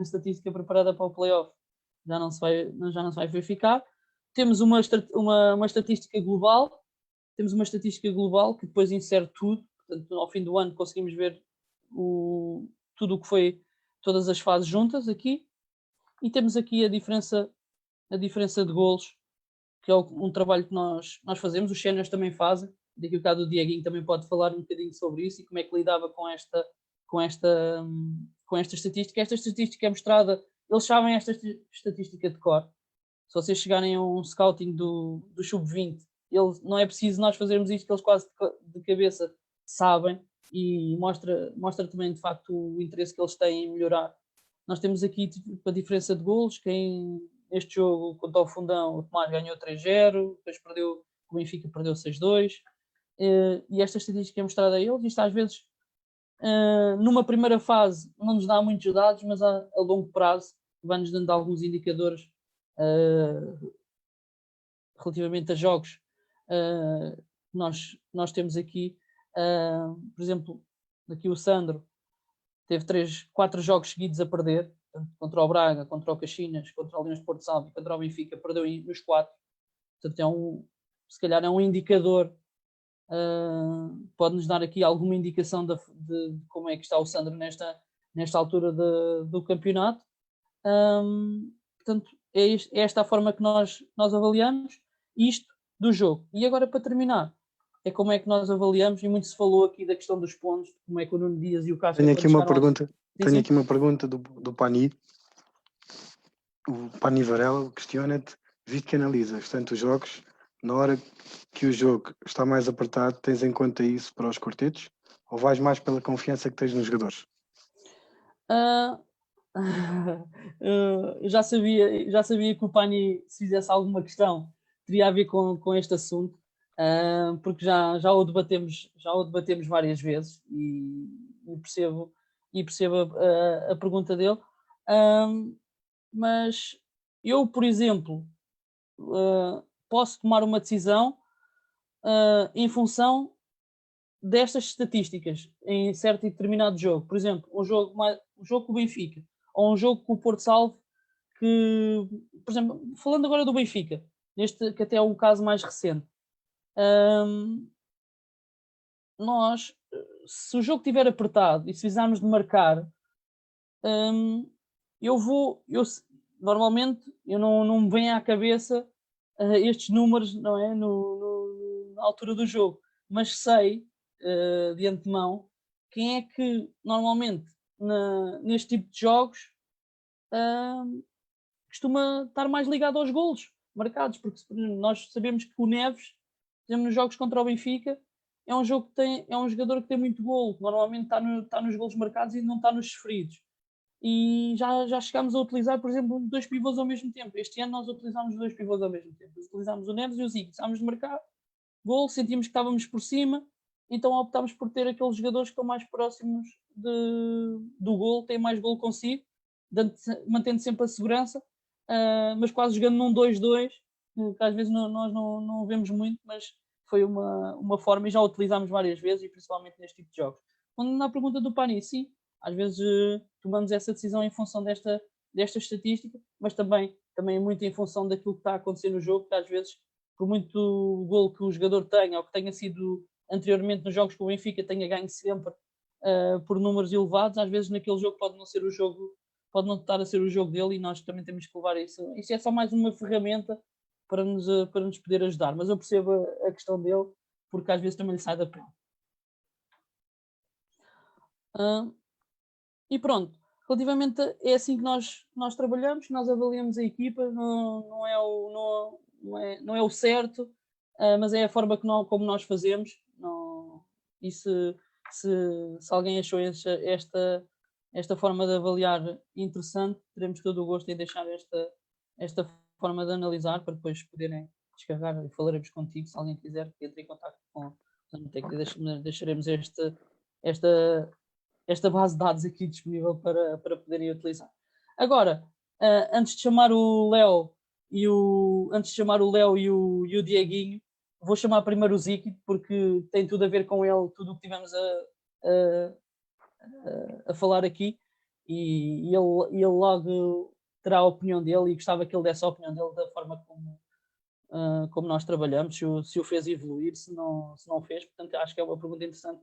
B: estatística preparada para o playoff, já não se vai verificar. Temos uma estatística global, que depois insere tudo, portanto, ao fim do ano conseguimos ver tudo o que foi, todas as fases juntas aqui, e temos aqui a diferença de golos, que é um trabalho que nós fazemos, os séniores também fazem, daqui a bocado o Dieguinho também pode falar um bocadinho sobre isso e como é que lidava com esta estatística. Esta estatística é mostrada, eles sabem esta estatística de cor. Se vocês chegarem a um scouting do sub-20, não é preciso nós fazermos isto, que eles quase de cabeça sabem, e mostra também de facto o interesse que eles têm em melhorar. Nós temos aqui tipo, a diferença de golos. Neste jogo contra o Fundão, o Tomás ganhou 3-0, depois o Benfica perdeu 6-2, e esta estatística é mostrada a eles. Isto às vezes numa primeira fase não nos dá muitos dados, mas a longo prazo vai-nos dando alguns indicadores relativamente a jogos que nós temos aqui. Por exemplo, aqui o Sandro teve 4 jogos seguidos a perder, contra o Braga, contra o Caxinas, contra o Leões de Porto Salvo e contra o Benfica, perdeu nos 4. Portanto, se calhar é um indicador, pode-nos dar aqui alguma indicação de como é que está o Sandro nesta altura do campeonato. Portanto, é esta a forma que nós avaliamos isto do jogo. E agora, para terminar, é como é que nós avaliamos, e muito se falou aqui da questão dos pontos, como é que o Nuno Dias e o Castro...
A: Tenho aqui uma pergunta do Pani. O Pani Varela questiona-te, visto que analisas tantos jogos, na hora que o jogo está mais apertado, tens em conta isso para os quartetos? Ou vais mais pela confiança que tens nos jogadores?
B: Eu já sabia que o Pani, se fizesse alguma questão, teria a ver com este assunto, porque já o debatemos várias vezes, e percebo a pergunta dele. Mas eu, por exemplo, posso tomar uma decisão em função destas estatísticas em certo e determinado jogo. Por exemplo, um jogo com o Benfica, ou um jogo com o Porto Salvo, que, por exemplo, falando agora do Benfica, que até é o caso mais recente, nós, se o jogo estiver apertado e se precisarmos de marcar, normalmente eu não me vem à cabeça estes números, não é? Na altura do jogo, mas sei de antemão quem é que normalmente neste tipo de jogos costuma estar mais ligado aos golos marcados, porque nós sabemos que o Neves, por exemplo, nos jogos contra o Benfica, é um jogador que tem muito golo, normalmente está nos golos marcados e não está nos sofridos. E já chegámos a utilizar, por exemplo, dois pivôs ao mesmo tempo. Este ano nós utilizámos dois pivôs ao mesmo tempo. Utilizámos o Neves e o Zico. Estávamos de marcar gol, sentimos que estávamos por cima, então optámos por ter aqueles jogadores que estão mais próximos do gol, têm mais gol consigo, mantendo sempre a segurança, mas quase jogando num 2-2, que às vezes nós não vemos muito, mas foi uma forma e já utilizámos várias vezes, e principalmente neste tipo de jogos. Quando na pergunta do Pani, sim, às vezes tomamos essa decisão em função desta estatística, mas também muito em função daquilo que está a acontecer no jogo, que às vezes, por muito gol que o jogador tenha, ou que tenha sido anteriormente nos jogos que o Benfica tenha ganho sempre por números elevados, às vezes naquele jogo pode não ser o jogo, pode não estar a ser o jogo dele, e nós também temos que levar isso. Isso é só mais uma ferramenta para nos poder ajudar, mas eu percebo a questão dele, porque às vezes também lhe sai da pele. E pronto, relativamente é assim que nós trabalhamos, nós avaliamos a equipa, não é o certo, mas é a forma como nós fazemos. E se alguém achou esta forma de avaliar interessante, teremos todo o gosto em deixar esta forma de analisar para depois poderem descarregar, e falaremos contigo se alguém quiser que entre em contato com a Nutec. Deixaremos esta base de dados aqui disponível para poderem utilizar. Agora, antes de chamar o Léo e o Dieguinho, vou chamar primeiro o Ziki, porque tem tudo a ver com ele, tudo o que tivemos a falar aqui, e ele logo terá a opinião dele, e gostava que ele desse a opinião dele da forma como nós trabalhamos, se o fez evoluir, se não fez. Portanto, acho que é uma pergunta interessante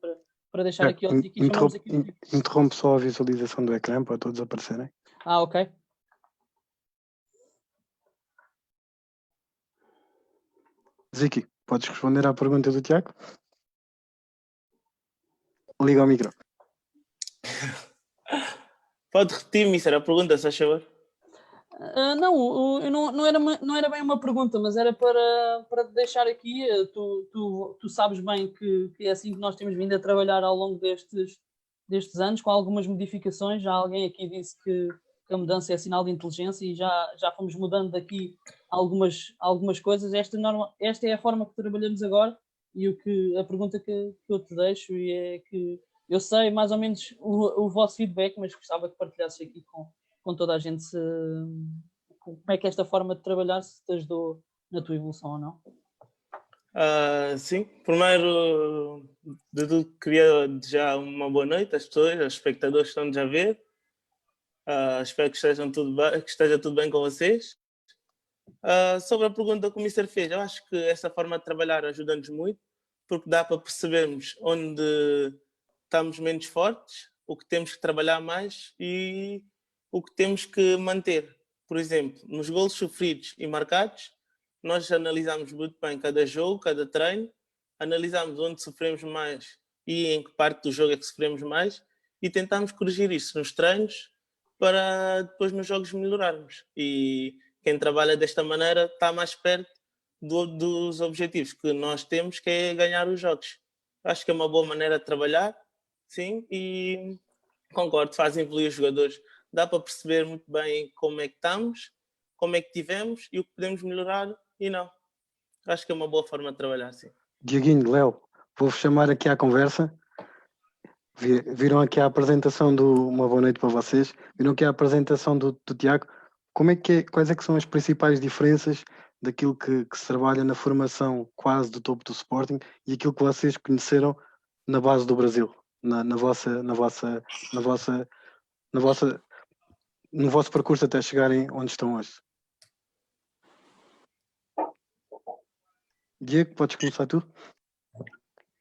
B: para deixar aqui ao Ziki.
A: Interrompe só a visualização do ecrã para todos aparecerem.
B: Ok.
A: Ziki, podes responder à pergunta do Tiago? Liga ao micro.
C: Pode repetir, Mister, a pergunta, se faz favor?
B: Não era bem uma pergunta, mas era para deixar aqui. Tu sabes bem que é assim que nós temos vindo a trabalhar ao longo destes anos, com algumas modificações. Já alguém aqui disse que a mudança é sinal de inteligência, e já fomos mudando daqui algumas coisas. Esta é a forma que trabalhamos agora, e a pergunta que eu te deixo, e é que eu sei mais ou menos o vosso feedback, mas gostava que partilhasses aqui com toda a gente como é que esta forma de trabalhar se te ajudou na tua evolução ou não.
C: Sim, primeiro de tudo queria desejar uma boa noite às pessoas, aos espectadores que estão-nos a ver. Espero que esteja tudo bem com vocês. Sobre a pergunta que o Mister fez, eu acho que essa forma de trabalhar ajuda-nos muito, porque dá para percebermos onde estamos menos fortes, o que temos que trabalhar mais e o que temos que manter. Por exemplo, nos golos sofridos e marcados, nós analisamos muito bem cada jogo, cada treino, analisamos onde sofremos mais e em que parte do jogo é que sofremos mais, e tentamos corrigir isso nos treinos para depois nos jogos melhorarmos. E quem trabalha desta maneira está mais perto dos objetivos que nós temos, que é ganhar os jogos. Acho que é uma boa maneira de trabalhar, sim, e concordo, faz evoluir os jogadores. Dá para perceber muito bem como é que estamos, como é que tivemos e o que podemos melhorar e não. Acho que é uma boa forma de trabalhar, sim.
A: Dieguinho, Léo, vou-vos chamar aqui à conversa. Viram aqui a apresentação uma boa noite para vocês. Viram aqui a apresentação do Tiago. Quais é que são as principais diferenças daquilo que se trabalha na formação quase do topo do Sporting e aquilo que vocês conheceram na base do Brasil, no vosso percurso até chegarem onde estão hoje? Diego, podes começar tu?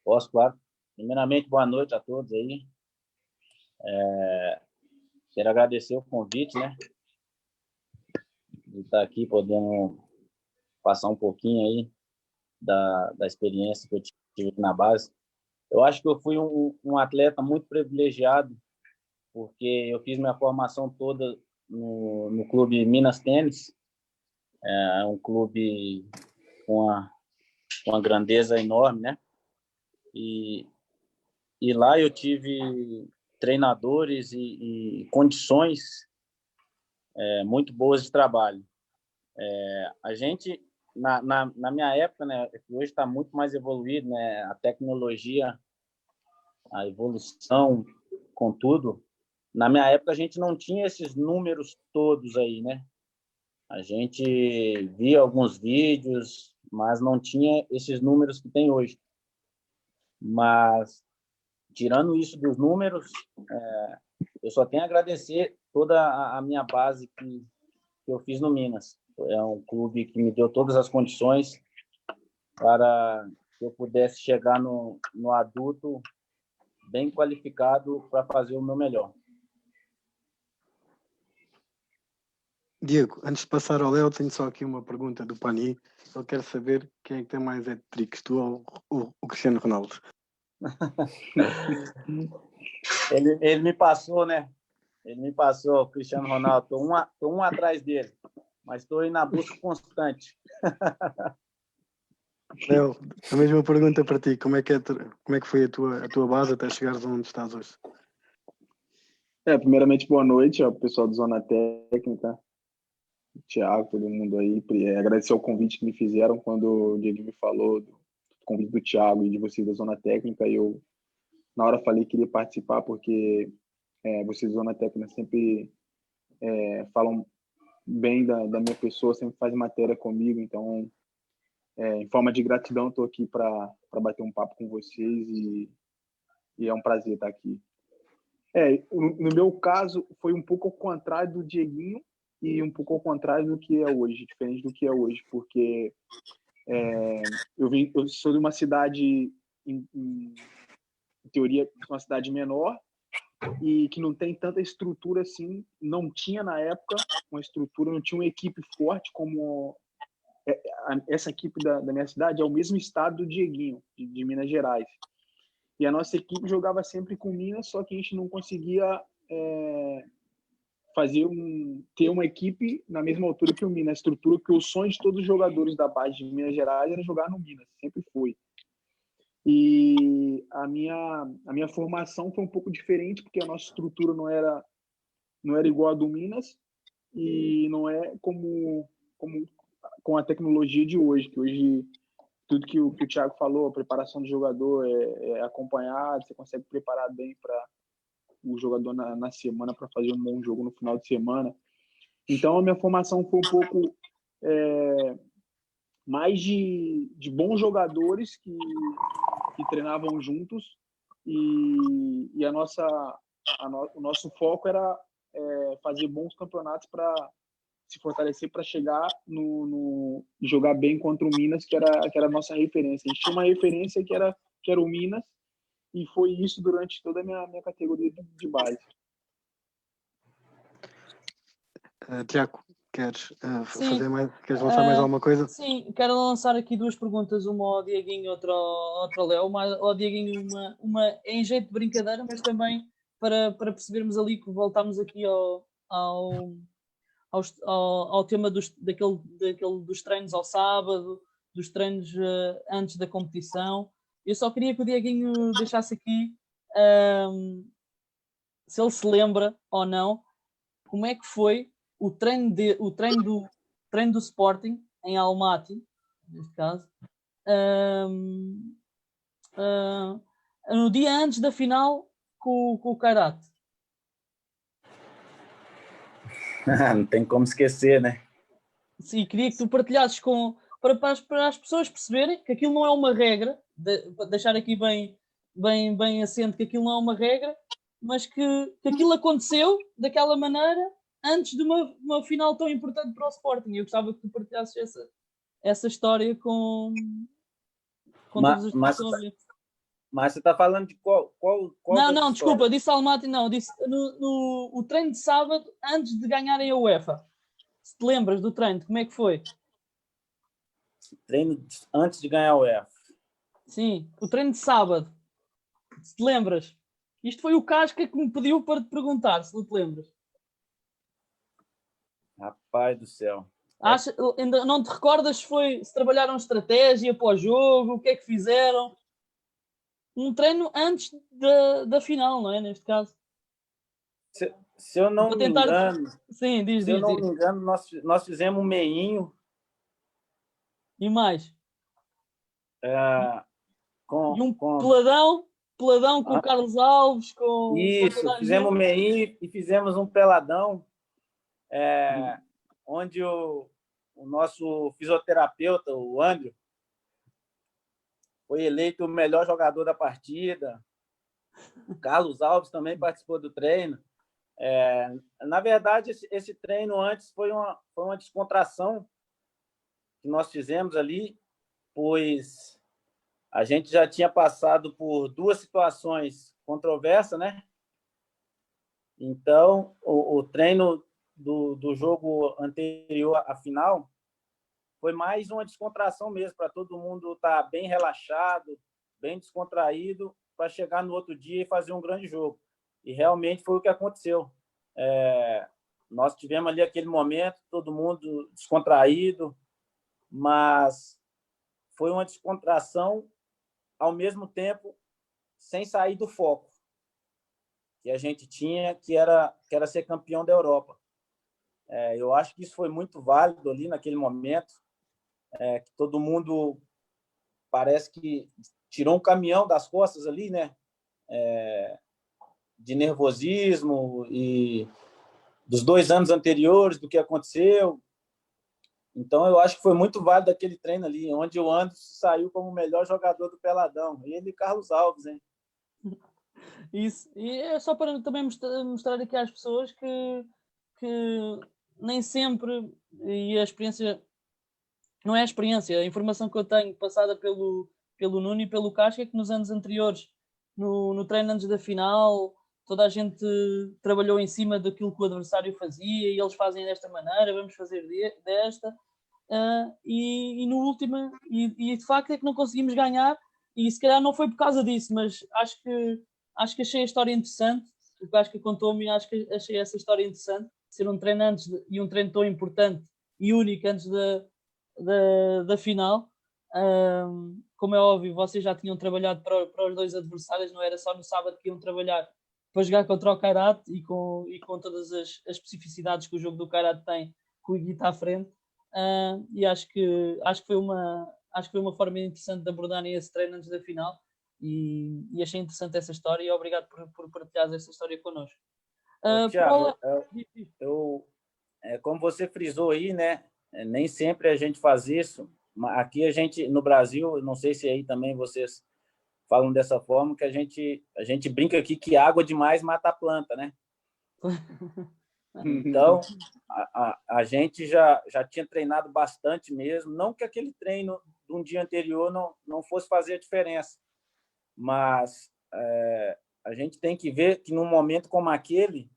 D: Posso, claro. Primeiramente, boa noite a todos aí. Quero agradecer o convite, né? de estar aqui podendo passar um pouquinho aí da experiência que eu tive aqui na base. Eu acho que eu fui um atleta muito privilegiado, porque eu fiz minha formação toda no clube Minas Tênis, é um clube com uma grandeza enorme, né? E lá eu tive treinadores e condições muito boas de trabalho. A gente, na minha época, né, hoje está muito mais evoluído, né, a tecnologia, a evolução, com tudo. Na minha época, a gente não tinha esses números todos aí, né? A gente via alguns vídeos, mas não tinha esses números que tem hoje. Mas, tirando isso dos números, eu só tenho a agradecer toda a minha base que eu fiz no Minas. É um clube que me deu todas as condições para que eu pudesse chegar no adulto bem qualificado para fazer o meu melhor.
A: Diego, antes de passar ao Léo, tenho só aqui uma pergunta do Pani. Eu quero saber quem é que tem mais hat-tricks, tu ou o Cristiano Ronaldo?
D: Ele me passou, né? Ele me passou, o Cristiano Ronaldo. Tô um atrás dele, mas estou aí na busca constante.
A: Léo, a mesma pergunta para ti. Como é que foi a tua base até chegares onde estás hoje?
E: Primeiramente, boa noite ao pessoal do Zona Técnica, o Thiago, todo mundo aí. Agradecer o convite que me fizeram quando o Diego me falou do convite do Thiago e de vocês da Zona Técnica. E eu, na hora, falei que queria participar porque vocês da Zona Técnica sempre falam bem da minha pessoa, sempre fazem matéria comigo. Então, em forma de gratidão, estou aqui para bater um papo com vocês e é um prazer estar aqui. No meu caso, foi um pouco ao contrário do Dieguinho e um pouco ao contrário do que é hoje, diferente do que é hoje, porque eu sou de uma cidade, em teoria, uma cidade menor e que não tem tanta estrutura assim, não tinha na época uma estrutura, não tinha uma equipe forte como essa equipe da minha cidade, é o mesmo estado do Dieguinho, de Minas Gerais. E a nossa equipe jogava sempre com Minas, só que a gente não conseguia ter uma equipe na mesma altura que o Minas, a estrutura, que o sonho de todos os jogadores da base de Minas Gerais era jogar no Minas, sempre foi. E a minha formação foi um pouco diferente, porque a nossa estrutura não era igual a do Minas e não é como com a tecnologia de hoje, que hoje tudo que o Thiago falou, a preparação do jogador é acompanhado, você consegue preparar bem para o jogador na semana para fazer um bom jogo no final de semana. Então, a minha formação foi um pouco mais de bons jogadores que treinavam juntos e o nosso foco era fazer bons campeonatos para se fortalecer para chegar jogar bem contra o Minas, que era a nossa referência. A gente tinha uma referência que era o Minas, e foi isso durante toda a minha categoria de base.
A: Tiago, queres lançar mais alguma coisa?
B: Sim, quero lançar aqui duas perguntas, uma ao Dieguinho e outra ao Léo. Ao Dieguinho uma em jeito de brincadeira, mas também para percebermos ali que voltámos aqui ao tema daquele dos treinos ao sábado, dos treinos antes da competição. Eu só queria que o Dieguinho deixasse aqui se ele se lembra ou não como é que foi o treino do Sporting em Almaty, neste caso, no dia antes da final com o Kairat.
D: Não tem como esquecer, né?
B: Sim, queria que tu partilhasses para as pessoas perceberem que aquilo não é uma regra, deixar aqui bem assente que aquilo não é uma regra, mas que aquilo aconteceu daquela maneira antes de uma final tão importante para o Sporting. Eu gostava que tu partilhasses essa história com todas as pessoas.
D: Mas você está falando de qual
B: Não, desculpa, disse Almaty, não, disse o treino de sábado antes de ganharem a UEFA. se te lembras do treino, como é que foi?
D: Treino antes de ganhar o EF.
B: Sim, o treino de sábado. Se te lembras? Isto foi o Casca que me pediu para te perguntar, se não te lembras.
D: Rapaz do céu.
B: Ainda não te recordas se trabalharam estratégia para o jogo, o que é que fizeram? Um treino antes da final, não é? Neste caso.
D: Se eu não
B: Vou
D: me
B: tentar...
D: engano,
B: Sim, diz.
D: nós fizemos um meinho
B: E mais? E um
D: com
B: peladão com o Carlos Alves, com
D: isso,
B: toda a
D: fizemos um
B: gente.
D: meinho e fizemos um peladão, onde o nosso fisioterapeuta, o André, foi eleito o melhor jogador da partida. O Carlos Alves também participou do treino. Na verdade, esse treino antes foi uma descontração que nós fizemos ali, pois a gente já tinha passado por 2 situações controversas, né? Então, o treino do jogo anterior à final foi mais uma descontração mesmo, para todo mundo estar bem relaxado, bem descontraído, para chegar no outro dia e fazer um grande jogo. E realmente foi o que aconteceu. Nós tivemos ali aquele momento, todo mundo descontraído, mas foi uma descontração, ao mesmo tempo, sem sair do foco que a gente tinha, que era ser campeão da Europa. Eu acho que isso foi muito válido ali naquele momento, que todo mundo parece que tirou um caminhão das costas ali, né? De nervosismo e dos 2 anos anteriores, do que aconteceu. Então, eu acho que foi muito válido aquele treino ali, onde o Anderson saiu como o melhor jogador do Peladão. Ele e Carlos Alves, hein?
B: Isso. E é só para também mostrar aqui às pessoas que nem sempre, e a experiência, não é a experiência, a informação que eu tenho passada pelo Nuno e pelo Casca é que nos anos anteriores, no treino antes da final, toda a gente trabalhou em cima daquilo que o adversário fazia e eles fazem desta maneira, vamos fazer desta. E no último, e de facto é que não conseguimos ganhar, e se calhar não foi por causa disso, mas acho que achei a história interessante. O Casca contou-me e acho que achei essa história interessante, ser um treino antes e um treino tão importante e único antes da final. Como é óbvio, vocês já tinham trabalhado para os 2 adversários, não era só no sábado que iam trabalhar para jogar contra o Kairat e com todas as especificidades que o jogo do Kairat tem, com o Iguita à frente. E acho que foi uma forma interessante de abordarem esse treino antes da final e achei interessante essa história e obrigado por partilhares essa história connosco.
D: Tiago, como você frisou aí, né? Nem sempre a gente faz isso. Aqui a gente, no Brasil, não sei se aí também vocês falam dessa forma, que a gente brinca aqui que água demais mata a planta, né? Então, a gente já tinha treinado bastante mesmo. Não que aquele treino de um dia anterior não fosse fazer a diferença, mas a gente tem que ver que num momento como aquele,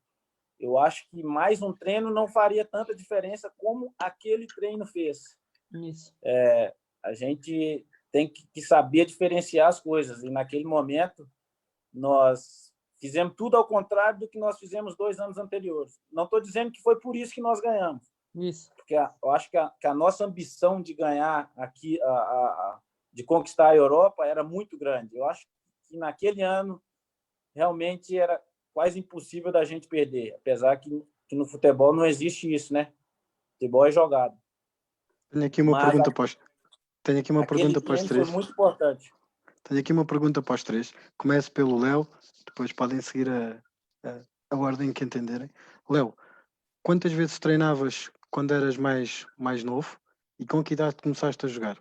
D: eu acho que mais um treino não faria tanta diferença como aquele treino fez.
B: Isso.
D: A gente tem que saber diferenciar as coisas. E naquele momento, nós fizemos tudo ao contrário do que nós fizemos 2 anos anteriores. Não estou dizendo que foi por isso que nós ganhamos.
B: Isso.
D: Porque eu acho que a nossa ambição de ganhar aqui, de conquistar a Europa, era muito grande. Eu acho que naquele ano, realmente, era quase impossível da gente perder. Apesar que no futebol não existe isso, né? Futebol é jogado.
A: Tenho aqui uma pergunta para os três.
D: Foi muito importante.
A: Tenho aqui uma pergunta para os 3. Começo pelo Léo, depois podem seguir a ordem que entenderem. Léo, quantas vezes treinavas quando eras mais novo e com que idade começaste a jogar?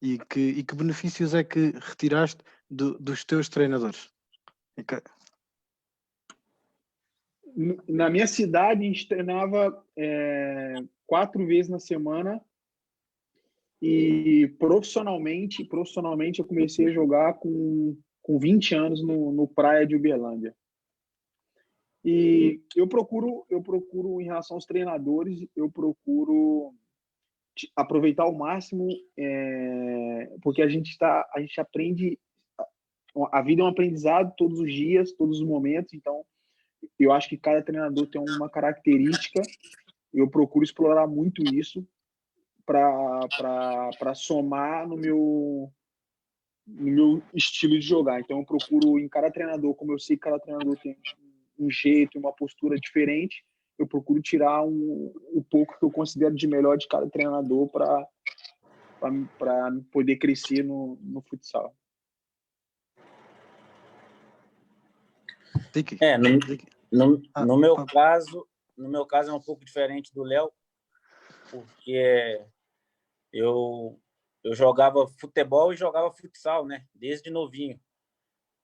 A: E que benefícios é que retiraste dos teus treinadores?
E: Na minha cidade, a gente treinava 4 vezes na semana. E profissionalmente eu comecei a jogar com 20 anos no Praia de Uberlândia. E eu procuro, em relação aos treinadores, eu procuro aproveitar ao máximo, porque a gente aprende, a vida é um aprendizado todos os dias, todos os momentos, então eu acho que cada treinador tem uma característica, eu procuro explorar muito isso para somar no meu estilo de jogar. Então eu procuro em cada treinador, como eu sei que cada treinador tem um jeito, uma postura diferente, eu procuro tirar o pouco que eu considero de melhor de cada treinador para poder crescer no futsal.
A: Tiki.
D: No meu caso é um pouco diferente do Léo, porque eu jogava futebol e jogava futsal, né? Desde novinho.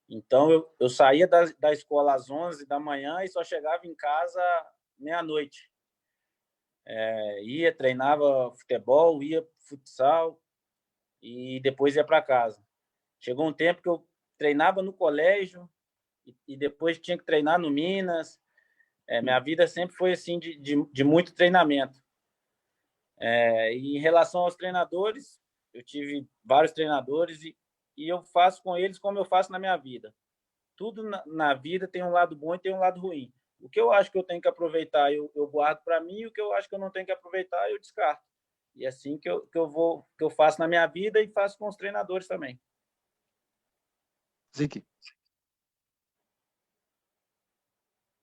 D: Então, eu saía da escola às 11 da manhã e só chegava em casa meia-noite. Treinava futebol, ia futsal e depois ia para casa. Chegou um tempo que eu treinava no colégio e depois tinha que treinar no Minas. Minha vida sempre foi assim de muito treinamento. E em relação aos treinadores, eu tive vários treinadores e eu faço com eles como eu faço na minha vida. Tudo na vida tem um lado bom e tem um lado ruim. O que eu acho que eu tenho que aproveitar, eu guardo para mim, e o que eu acho que eu não tenho que aproveitar, eu descarto. E é assim que eu faço na minha vida e faço com os treinadores também.
A: Ziki.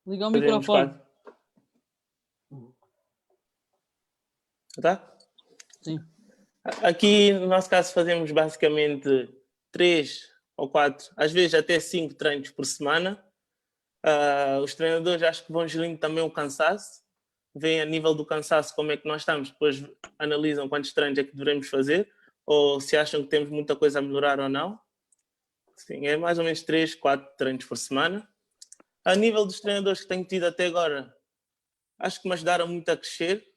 B: Liga o microfone.
C: Tá?
B: Sim.
C: Aqui, no nosso caso, fazemos basicamente 3 ou 4, às vezes até 5 treinos por semana. Os treinadores acho que vão gerindo também o cansaço, veem a nível do cansaço como é que nós estamos, depois analisam quantos treinos é que devemos fazer, ou se acham que temos muita coisa a melhorar ou não. Sim, é mais ou menos 3, 4 treinos por semana. A nível dos treinadores que tenho tido até agora, acho que me ajudaram muito a crescer,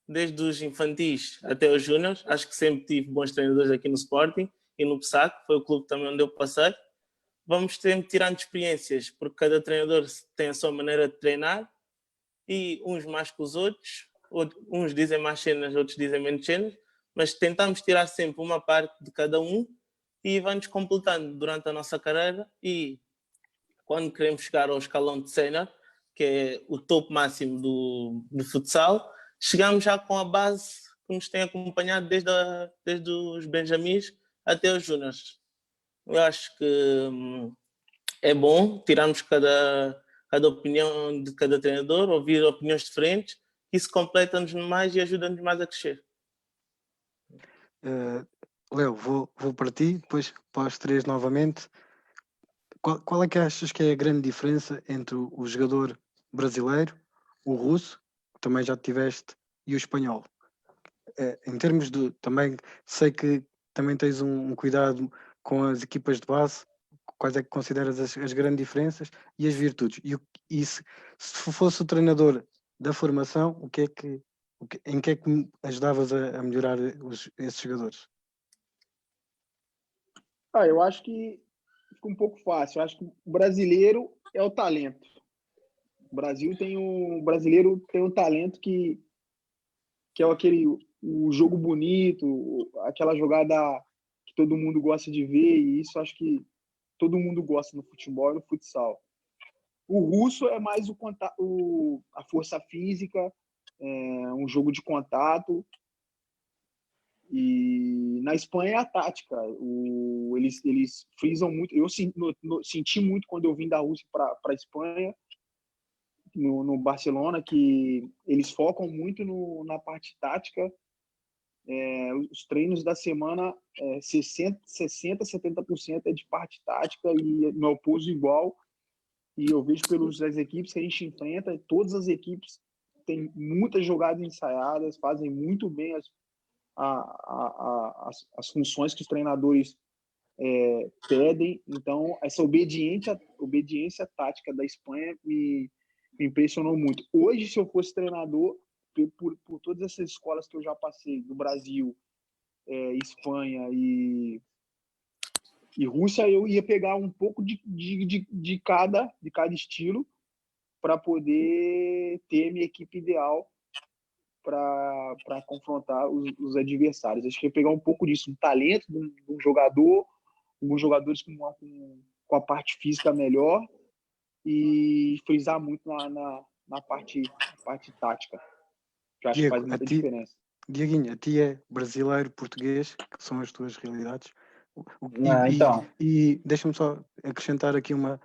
C: desde os infantis até os júniores. Acho que sempre tive bons treinadores aqui no Sporting e no PSAC, foi o clube também onde eu passei. Vamos sempre tirando experiências, porque cada treinador tem a sua maneira de treinar e uns mais que os outros. Uns dizem mais cenas, outros dizem menos cenas, mas tentamos tirar sempre uma parte de cada um e vamos completando durante a nossa carreira. E quando queremos chegar ao escalão de sénior, que é o topo máximo do futsal, chegamos já com a base que nos tem acompanhado desde os benjamins até os júniores. Eu acho que é bom tirarmos cada opinião de cada treinador, ouvir opiniões diferentes, isso completa-nos mais e ajuda-nos mais a crescer.
A: Léo, vou para ti, depois para os três novamente. Qual é que achas que é a grande diferença entre o jogador brasileiro, o russo, que também já tiveste, e o espanhol? Em termos de... Também sei que também tens um cuidado com as equipas de base. Quais é que consideras as grandes diferenças e as virtudes? E se fosse o treinador da formação, em que é que ajudavas a melhorar esses jogadores?
E: Eu acho que fica um pouco fácil. Eu acho que o brasileiro é o talento. O brasileiro tem um talento que é o jogo bonito, aquela jogada que todo mundo gosta de ver, e isso acho que todo mundo gosta no futebol e no futsal. O russo é mais a força física, um jogo de contato. E na Espanha é a tática. Eles frisam muito. Eu senti muito quando eu vim da Rússia para a Espanha, no Barcelona, que eles focam muito na parte tática. Os treinos da semana, 60-70% é de parte tática e no oposto igual. E eu vejo pelas equipes que a gente enfrenta, todas as equipes têm muitas jogadas ensaiadas, fazem muito bem as funções que os treinadores pedem. Então, essa obediência tática da Espanha me impressionou muito. Hoje, se eu fosse treinador, por todas essas escolas que eu já passei, do Brasil, Espanha e Rússia, eu ia pegar um pouco de cada estilo para poder ter minha equipe ideal para confrontar os adversários. Acho que é pegar um pouco disso, um talento de um jogador, alguns jogadores com a parte física melhor e frisar muito na parte tática, que eu acho que faz muita diferença.
A: Dieguinho, a ti é brasileiro, português, que são as tuas realidades.
D: Então,
A: E deixa-me só acrescentar aqui uma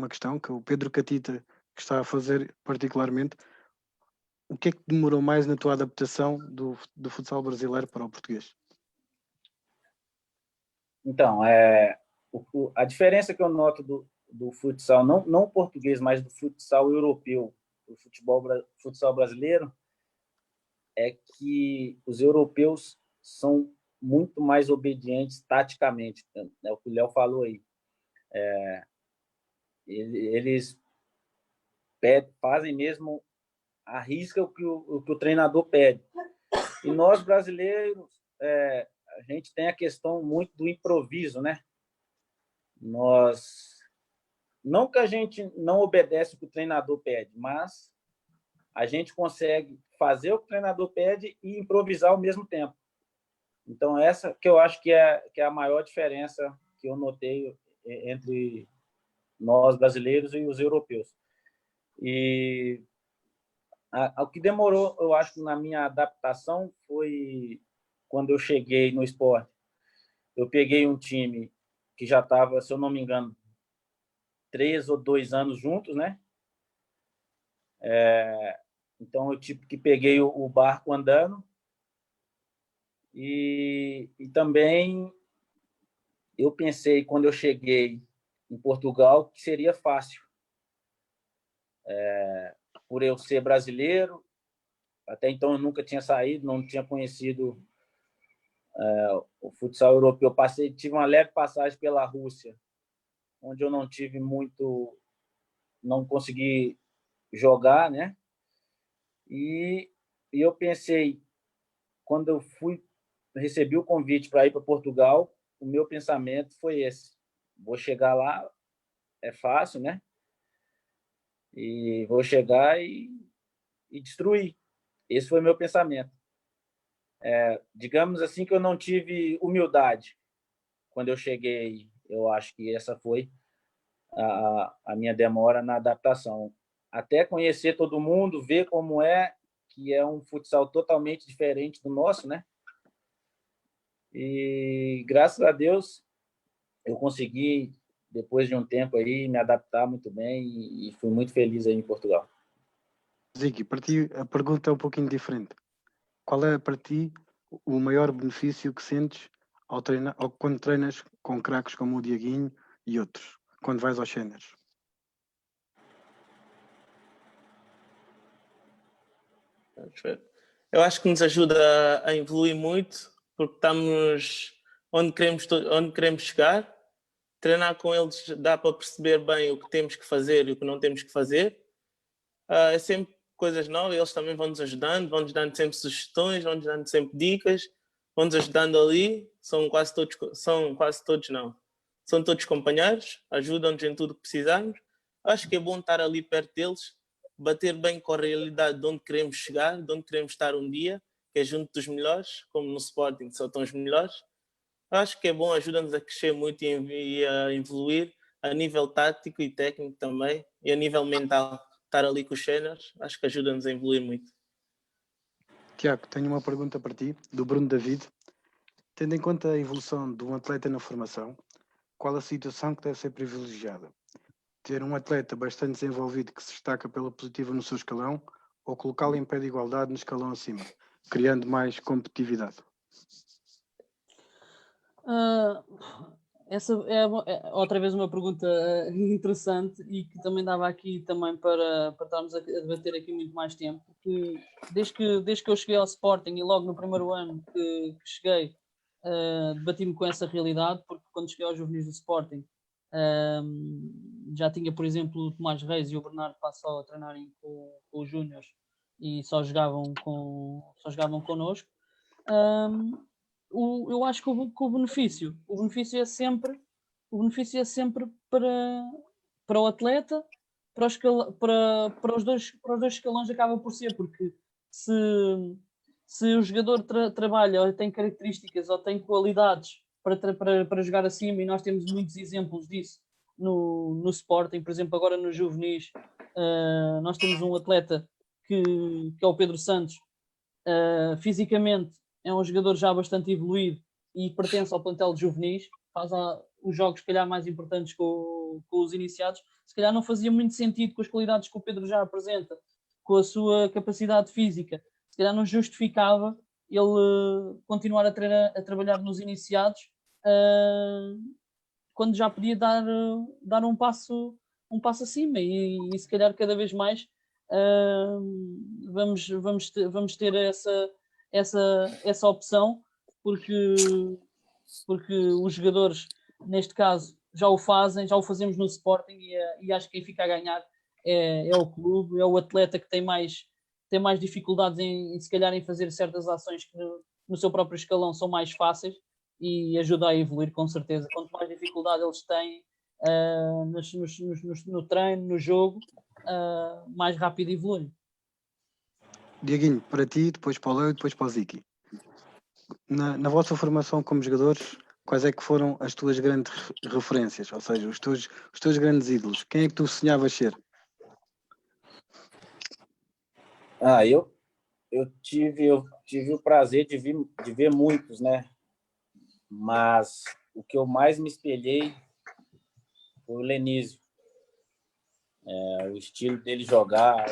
A: questão que o Pedro Catita está a fazer particularmente. O que é que demorou mais na tua adaptação do futsal brasileiro para o português?
D: Então, a diferença que eu noto do futsal, não o português, mas do futsal europeu, do futsal brasileiro, é que os europeus são muito mais obedientes taticamente. É o que o Léo falou aí. Eles fazem mesmo, arrisca o que o treinador pede. E nós, brasileiros, a gente tem a questão muito do improviso, né? Não que a gente não obedece o que o treinador pede, mas a gente consegue fazer o que o treinador pede e improvisar ao mesmo tempo. Então, essa que eu acho que é a maior diferença que eu notei entre nós, brasileiros, e os europeus. E o que demorou, eu acho, na minha adaptação foi quando eu cheguei no esporte. Eu peguei um time que já estava, se eu não me engano, 3 ou 2 anos juntos, né? Então, eu tipo que peguei o barco andando e também eu pensei, quando eu cheguei em Portugal, que seria fácil. Por eu ser brasileiro, até então eu nunca tinha saído, não tinha conhecido o futsal europeu. Tive uma leve passagem pela Rússia, onde eu não consegui jogar, né? E eu pensei, quando eu recebi o convite para ir para Portugal, o meu pensamento foi esse: vou chegar lá, é fácil, né? E vou chegar e destruir. Esse foi o meu pensamento. Digamos assim que eu não tive humildade quando eu cheguei. Eu acho que essa foi a minha demora na adaptação. Até conhecer todo mundo, ver como que é um futsal totalmente diferente do nosso, né? E graças a Deus eu consegui, depois de um tempo aí, me adaptar muito bem e fui muito feliz aí em Portugal.
A: Ziggy, para ti a pergunta é um pouquinho diferente. Qual é para ti o maior benefício que sentes quando treinas com craques como o Dieguinho e outros, quando vais aos séniores?
C: Eu acho que nos ajuda a evoluir muito, porque estamos onde queremos chegar. Treinar com eles dá para perceber bem o que temos que fazer e o que não temos que fazer. É sempre coisas novas, eles também vão nos ajudando, vão nos dando sempre sugestões, vão nos dando sempre dicas, vão nos ajudando ali. São todos companheiros, ajudam-nos em tudo o que precisarmos. Acho que é bom estar ali perto deles, bater bem com a realidade de onde queremos chegar, de onde queremos estar um dia, que é junto dos melhores, como no Sporting, que só estão os melhores. Acho que é bom, ajuda-nos a crescer muito e a evoluir a nível tático e técnico também, e a nível mental. Estar ali com os séniores, acho que ajuda-nos a evoluir muito.
A: Tiago, tenho uma pergunta para ti, do Bruno David. Tendo em conta a evolução de um atleta na formação, qual a situação que deve ser privilegiada? Ter um atleta bastante desenvolvido que se destaca pela positiva no seu escalão ou colocá-lo em pé de igualdade no escalão acima, criando mais competitividade?
B: Essa é outra vez uma pergunta interessante e que também dava aqui também para estarmos a debater aqui muito mais tempo, porque desde que eu cheguei ao Sporting e logo no primeiro ano que cheguei, debati-me com essa realidade, porque quando cheguei aos juvenis do Sporting já tinha, por exemplo, o Tomás Reis e o Bernardo Passó a treinarem com os Júniors e só jogavam connosco. Eu acho que o benefício é sempre para o atleta, para os dois escalões acaba por ser, porque se o jogador trabalha ou tem características ou tem qualidades para jogar acima, e nós temos muitos exemplos disso no Sporting, por exemplo, agora no Juvenis, nós temos um atleta que é o Pedro Santos, fisicamente é um jogador já bastante evoluído e pertence ao plantel de Juvenis, faz os jogos, se calhar, mais importantes com os iniciados. Se calhar não fazia muito sentido, com as qualidades que o Pedro já apresenta, com a sua capacidade física, se calhar não justificava ele continuar a trabalhar nos iniciados, quando já podia dar um passo acima, e se calhar cada vez mais vamos ter essa opção, porque os jogadores, neste caso, já o fazemos no Sporting, e acho que quem fica a ganhar é o clube, é o atleta que tem mais dificuldades se calhar em fazer certas ações que no seu próprio escalão são mais fáceis, e ajuda a evoluir, com certeza. Quanto mais dificuldade eles têm no treino, no jogo, mais rápido evoluem.
A: Dieguinho, para ti, depois para o Leo e depois para o Ziki. Na vossa formação como jogadores, quais é que foram as tuas grandes referências? Ou seja, os teus grandes ídolos? Quem é que tu sonhavas ser?
D: Eu tive o prazer de ver muitos, né? Mas o que eu mais me espelhei foi o Lenísio. O estilo dele jogar,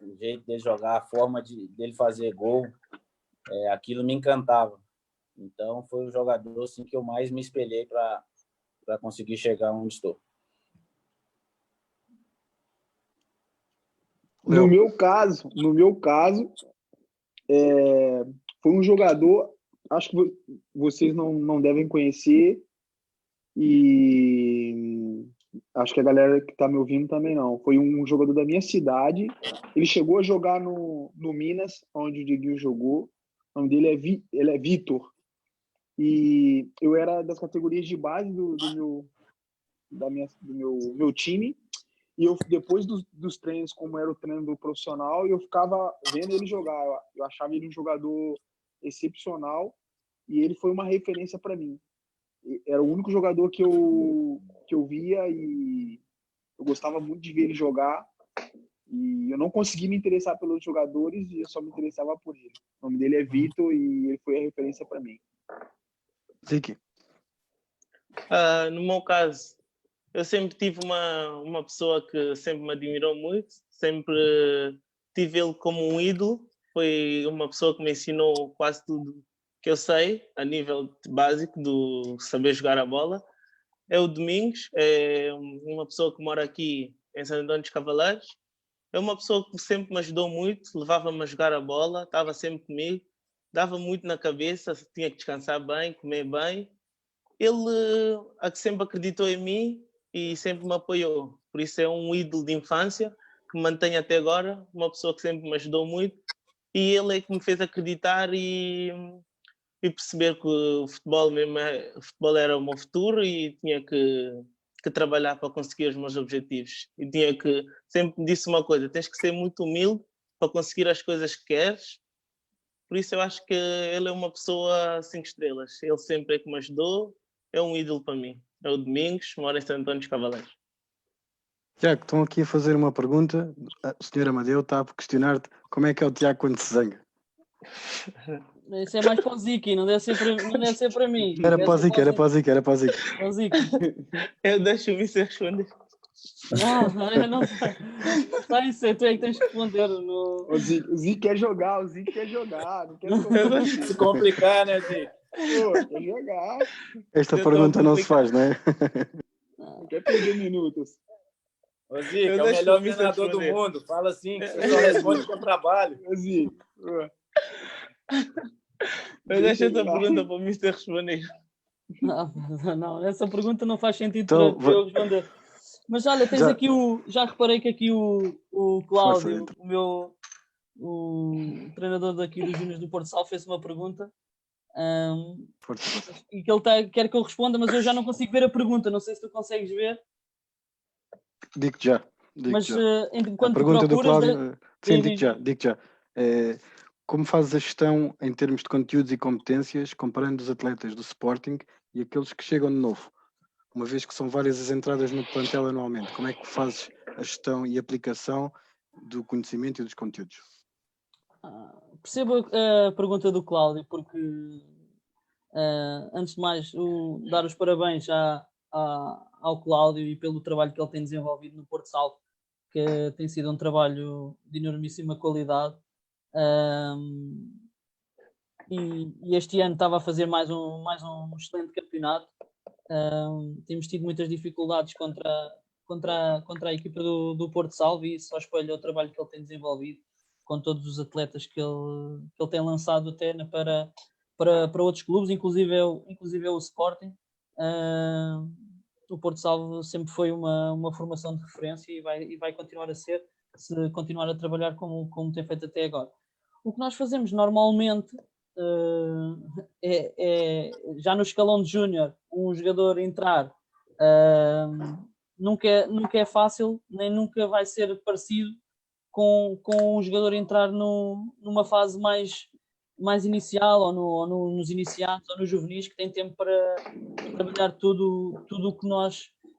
D: o jeito dele jogar, a forma dele fazer gol, aquilo me encantava. Então, foi o jogador assim, que eu mais me espelhei para conseguir chegar onde estou.
E: No meu caso, foi um jogador, acho que vocês não devem conhecer, e acho que a galera que está me ouvindo também não. Foi um jogador da minha cidade. Ele chegou a jogar no Minas, onde o Dieguinho jogou. O nome dele é Vitor. E eu era das categorias de base do meu time. E eu, depois dos treinos, como era o treino do profissional, eu ficava vendo ele jogar. Eu achava ele um jogador excepcional, e ele foi uma referência para mim. Era o único jogador que eu via, e eu gostava muito de ver ele jogar. E eu não consegui me interessar pelos jogadores, e eu só me interessava por ele. O nome dele é Vitor, e ele foi a referência para mim.
A: Ziki.
C: No meu caso, eu sempre tive uma pessoa que sempre me admirou muito, sempre tive ele como um ídolo. Foi uma pessoa que me ensinou quase tudo que eu sei, a nível básico do saber jogar a bola. É o Domingos, é uma pessoa que mora aqui em Santo Antônio dos Cavaleiros. É uma pessoa que sempre me ajudou muito, levava-me a jogar a bola, estava sempre comigo, dava muito na cabeça, tinha que descansar bem, comer bem. Ele sempre acreditou em mim e sempre me apoiou. Por isso é um ídolo de infância que me mantém até agora, uma pessoa que sempre me ajudou muito, e ele é que me fez acreditar e perceber que o futebol era o meu futuro, e tinha que trabalhar para conseguir os meus objetivos. E sempre me disse uma coisa: tens que ser muito humilde para conseguir as coisas que queres. Por isso eu acho que ele é uma pessoa 5 estrelas. Ele sempre é que me ajudou, é um ídolo para mim. É o Domingos, mora em Santo Antônio dos Cavaleiros.
A: Tiago, estão aqui a fazer uma pergunta. O senhor Amadeu está a questionar-te como é que é o Tiago quando se zanga.
B: Isso é mais para o Ziki, não deve ser para mim.
A: Era para o Ziki.
B: O Ziki.
C: Eu deixo o Vício responder.
B: Não, eu não sei. Está isso aí, tu é que tens que responder.
E: O Zico quer jogar, não quer
D: Se complicar, né, Zico?
E: Quer jogar.
A: Esta pergunta não se faz, não é?
E: Não quer perder minutos.
D: Ô, Zico, é o melhor treinador do mundo. Fala assim, que você só responde com trabalho.
E: Ô, Zico.
C: Eu deixo essa pergunta para o Mister responder.
B: Não, essa pergunta não faz sentido
A: Então,
B: para eu responder. Mas olha, tens aqui já reparei que aqui o Cláudio, o treinador daqui dos Júniors do Porto Sal, fez uma pergunta. E que ele quer que eu responda, mas eu já não consigo ver a pergunta. Não sei se tu consegues ver.
A: Digo-te já.
B: Mas
A: já. A
B: enquanto
A: pergunta do
B: procuras...
A: Cláudio, sim,
B: diz-
A: digo já. Como fazes a gestão em termos de conteúdos e competências, comparando os atletas do Sporting e aqueles que chegam de novo? Uma vez que são várias as entradas no plantel anualmente, como é que fazes a gestão e aplicação do conhecimento e dos conteúdos?
B: Percebo a pergunta do Cláudio, porque antes de mais dar os parabéns ao Cláudio e pelo trabalho que ele tem desenvolvido no Porto Salvo, que tem sido um trabalho de enormíssima qualidade. E este ano estava a fazer mais um excelente campeonato. Temos tido muitas dificuldades contra a equipa do Porto Salvo, e isso só espelha o trabalho que ele tem desenvolvido com todos os atletas que ele tem lançado até para outros clubes, inclusive o Sporting. O Porto Salvo sempre foi uma formação de referência e vai continuar a ser, se continuar a trabalhar como tem feito até agora. O que nós fazemos normalmente já no escalão de júnior, um jogador entrar nunca é fácil, nem nunca vai ser parecido com um jogador entrar numa fase mais inicial, ou nos iniciados, ou nos juvenis, que tem tempo para trabalhar tudo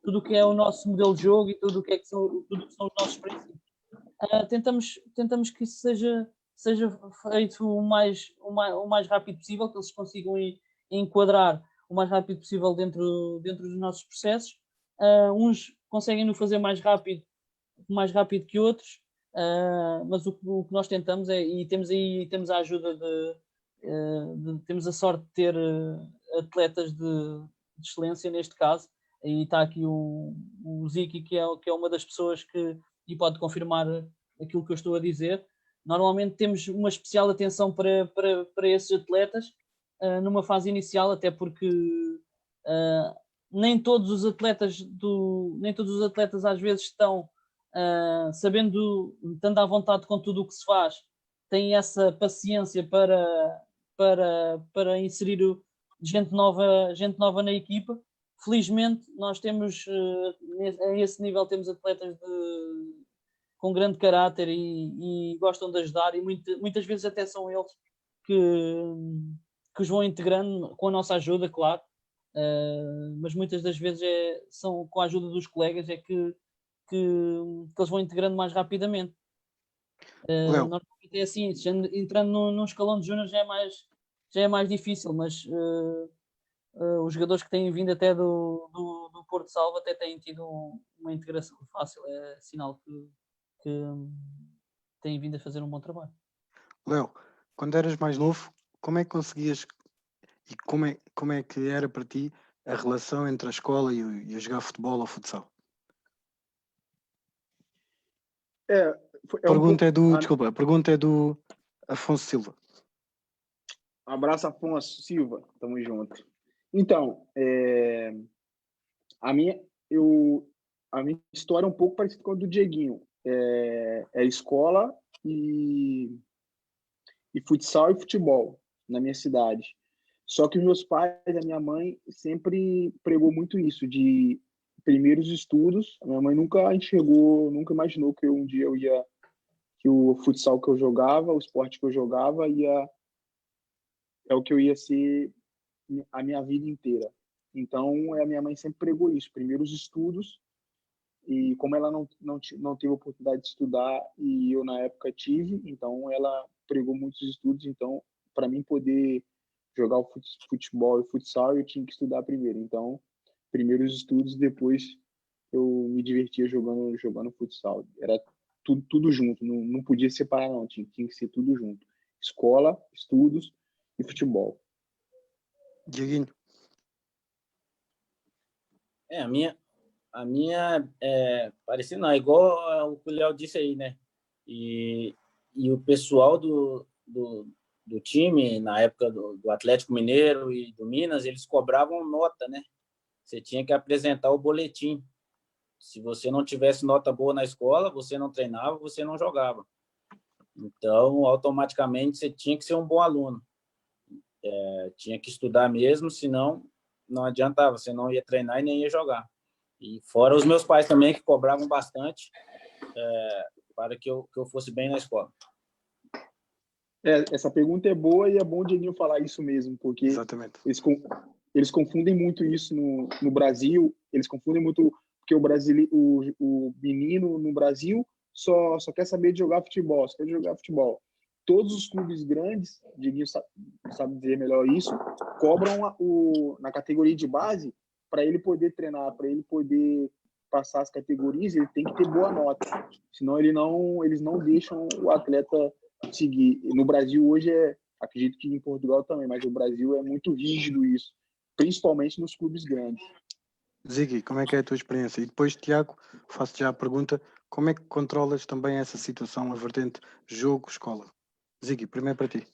B: o que é o nosso modelo de jogo e tudo o que são os nossos princípios. Tentamos que isso seja feito o mais rápido possível, que eles consigam enquadrar o mais rápido possível dentro dos nossos processos. Uns conseguem no fazer mais rápido que outros, mas o que nós tentamos e temos a ajuda temos a sorte de ter atletas de excelência neste caso, e está aqui o Ziki, que é uma das pessoas que pode confirmar aquilo que eu estou a dizer. Normalmente temos uma especial atenção para esses atletas numa fase inicial, até porque nem todos os atletas às vezes estão estando à vontade com tudo o que se faz, têm essa paciência para inserir gente nova na equipa. Felizmente nós temos a esse nível temos atletas com grande caráter e gostam de ajudar, e muitas vezes até são eles que os vão integrando com a nossa ajuda, claro, mas muitas das vezes são com a ajuda dos colegas que eles vão integrando mais rapidamente. Normalmente é assim, entrando num escalão de júnior já é mais difícil, mas os jogadores que têm vindo até do Porto Salvo até têm tido uma integração fácil, é sinal que têm vindo a fazer um bom trabalho.
A: Léo, quando eras mais novo, como é que conseguias e como é que era para ti a relação entre a escola e a jogar futebol ou futsal? A pergunta é do Afonso Silva.
E: Abraço, Afonso Silva, tamo junto. Então, a minha história é um pouco parecida com a do Dieguinho. É escola e futsal e futebol na minha cidade. Só que meus pais, a minha mãe, sempre pregou muito isso, de primeiros estudos. A minha mãe nunca nunca imaginou que um dia que o futsal que eu jogava, o esporte que eu jogava, é o que eu ia ser a minha vida inteira. Então, a minha mãe sempre pregou isso, primeiros estudos. E como ela não teve oportunidade de estudar, e eu na época tive, então ela pregou muitos estudos. Então, para mim poder jogar o futebol e futsal, eu tinha que estudar primeiro. Então, primeiro os estudos, depois eu me divertia jogando futsal. Era tudo junto, não podia separar não, tinha que ser tudo junto. Escola, estudos e futebol.
A: Dieguinho.
D: A minha é parecida, não, é igual o que o Léo disse aí, né? E o pessoal do time, na época do Atlético Mineiro e do Minas, eles cobravam nota, né? Você tinha que apresentar o boletim. Se você não tivesse nota boa na escola, você não treinava, você não jogava. Então, automaticamente, você tinha que ser um bom aluno. Tinha que estudar mesmo, senão não adiantava, você não ia treinar e nem ia jogar. E fora os meus pais também, que cobravam bastante, para que eu fosse bem na escola?
E: Essa pergunta é boa e é bom o Dieguinho falar isso mesmo, porque
A: Exatamente.
E: eles confundem muito isso no Brasil, eles confundem muito, porque o menino no Brasil só quer saber de jogar futebol, só quer jogar futebol. Todos os clubes grandes, o Dieguinho sabe dizer melhor isso, cobram na categoria de base para ele poder treinar, para ele poder passar as categorias, ele tem que ter boa nota, senão eles não deixam o atleta seguir. No Brasil hoje acredito que em Portugal também, mas no Brasil é muito rígido isso, principalmente nos clubes grandes.
A: Ziggy, como é que é a tua experiência? E depois, Tiago, faço já a pergunta, como é que controlas também essa situação, a vertente jogo-escola? Ziggy, primeiro para ti.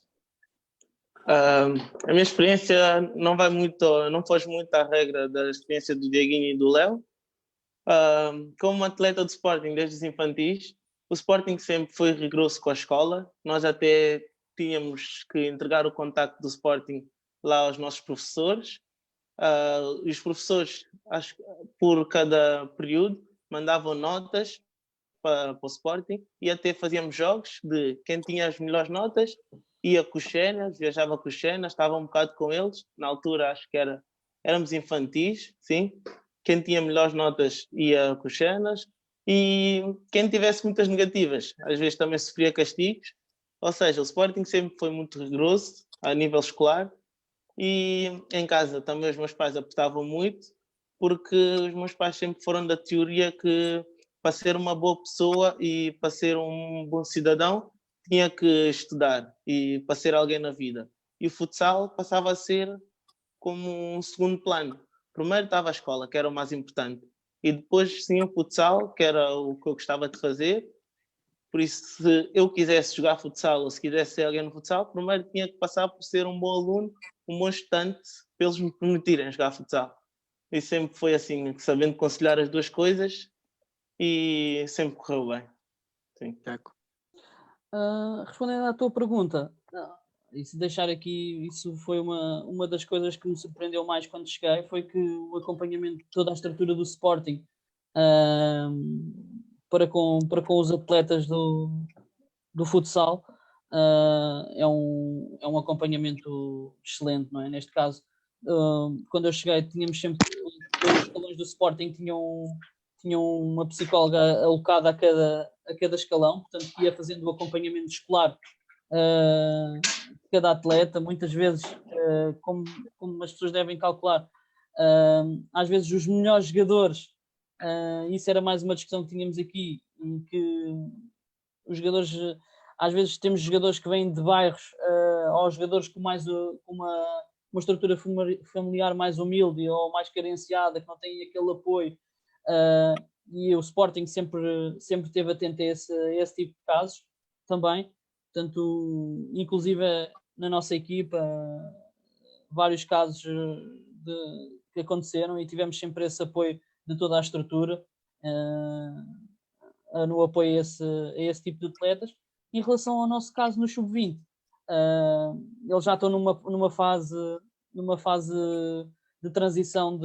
C: A minha experiência não foge muito à regra da experiência do Dieguinho e do Léo. Como atleta do Sporting desde os infantis, o Sporting sempre foi rigoroso com a escola. Nós até tínhamos que entregar o contacto do Sporting lá aos nossos professores. E os professores, por cada período, mandavam notas para o Sporting e até fazíamos jogos de quem tinha as melhores notas ia com os Xenas, viajava com os Xenas, estava um bocado com eles. Na altura acho que éramos infantis, sim. Quem tinha melhores notas ia com os Xenas e quem tivesse muitas negativas, às vezes também sofria castigos. Ou seja, o Sporting sempre foi muito rigoroso a nível escolar e em casa também os meus pais apertavam muito, porque os meus pais sempre foram da teoria que para ser uma boa pessoa e para ser um bom cidadão tinha que estudar e para ser alguém na vida. E o futsal passava a ser como um segundo plano. Primeiro estava a escola, que era o mais importante, e depois sim o futsal, que era o que eu gostava de fazer. Por isso, se eu quisesse jogar futsal ou se quisesse ser alguém no futsal, primeiro tinha que passar por ser um bom aluno, um bom estudante, para eles me permitirem jogar futsal. E sempre foi assim, sabendo conciliar as duas coisas e sempre correu bem. Sim.
A: Tiago.
B: Respondendo à tua pergunta, e se deixar aqui, isso foi uma das coisas que me surpreendeu mais quando cheguei, foi que o acompanhamento de toda a estrutura do Sporting para com os atletas do futsal é um acompanhamento excelente, não é? Neste caso, quando eu cheguei, tínhamos sempre todos os escalões do Sporting tinham uma psicóloga alocada a cada escalão, portanto ia fazendo o acompanhamento escolar de cada atleta, muitas vezes, como as pessoas devem calcular, às vezes os melhores jogadores, isso era mais uma discussão que tínhamos aqui, em que os jogadores, às vezes temos jogadores que vêm de bairros, ou jogadores com uma estrutura familiar mais humilde ou mais carenciada, que não têm aquele apoio, e o Sporting sempre esteve atento a esse tipo de casos também. Portanto, inclusive na nossa equipa, vários casos que aconteceram e tivemos sempre esse apoio de toda a estrutura no apoio a esse tipo de atletas. Em relação ao nosso caso no Sub-20, eles já estão numa fase de transição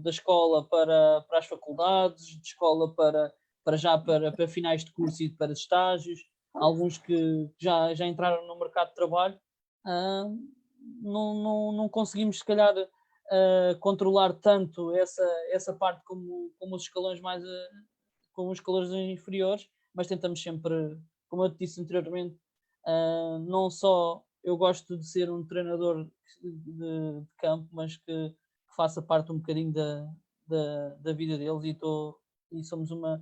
B: da escola para as faculdades, de escola para finais de curso e para estágios. Alguns que já entraram no mercado de trabalho. Não conseguimos, se calhar, controlar tanto essa parte como os escalões como os escalões inferiores, mas tentamos sempre, como eu te disse anteriormente, não só eu gosto de ser um treinador de campo, mas que faça parte um bocadinho da vida deles e somos uma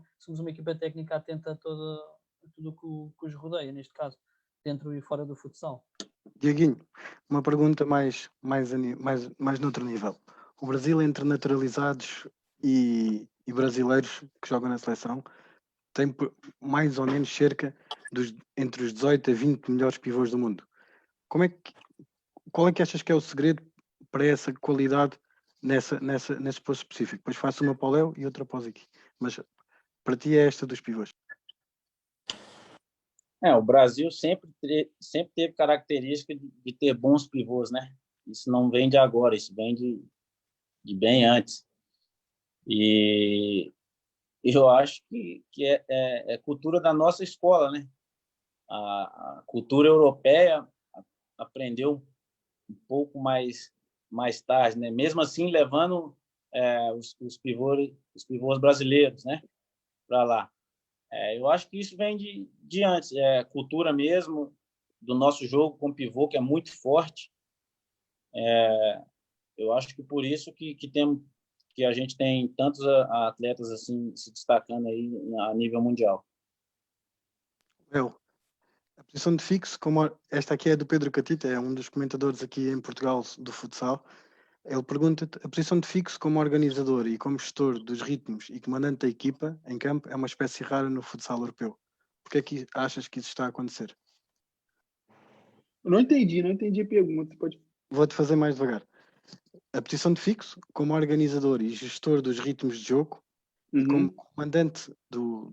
B: equipa técnica atenta a tudo que os rodeia, neste caso, dentro e fora do futsal.
A: Dieguinho, uma pergunta mais noutro nível. O Brasil, entre naturalizados e brasileiros que jogam na seleção, tem mais ou menos cerca entre os 18 a 20 melhores pivôs do mundo. Qual é que achas que é o segredo para essa qualidade nesse posto específico? Depois faço uma para o Léo e outra para o Ziki. Mas para ti é esta dos pivôs.
D: O Brasil sempre teve característica de ter bons pivôs, né? Isso não vem de agora, isso vem de bem antes. E eu acho que é cultura da nossa escola, né? A cultura europeia aprendeu um pouco mais tarde, né? Mesmo assim levando os pivôs brasileiros, né? Para lá. Eu acho que isso vem de antes, cultura mesmo do nosso jogo com pivô, que é muito forte. Eu acho que por isso que a gente tem tantos atletas assim se destacando aí a nível mundial.
A: A posição de fixo, esta aqui é do Pedro Catita, é um dos comentadores aqui em Portugal do futsal. Ele pergunta-te: a posição de fixo como organizador e como gestor dos ritmos e comandante da equipa em campo é uma espécie rara no futsal europeu. Porquê é que achas que isso está a acontecer?
E: Eu não entendi a pergunta.
A: Vou-te fazer mais devagar. A posição de fixo como organizador e gestor dos ritmos de jogo e como comandante do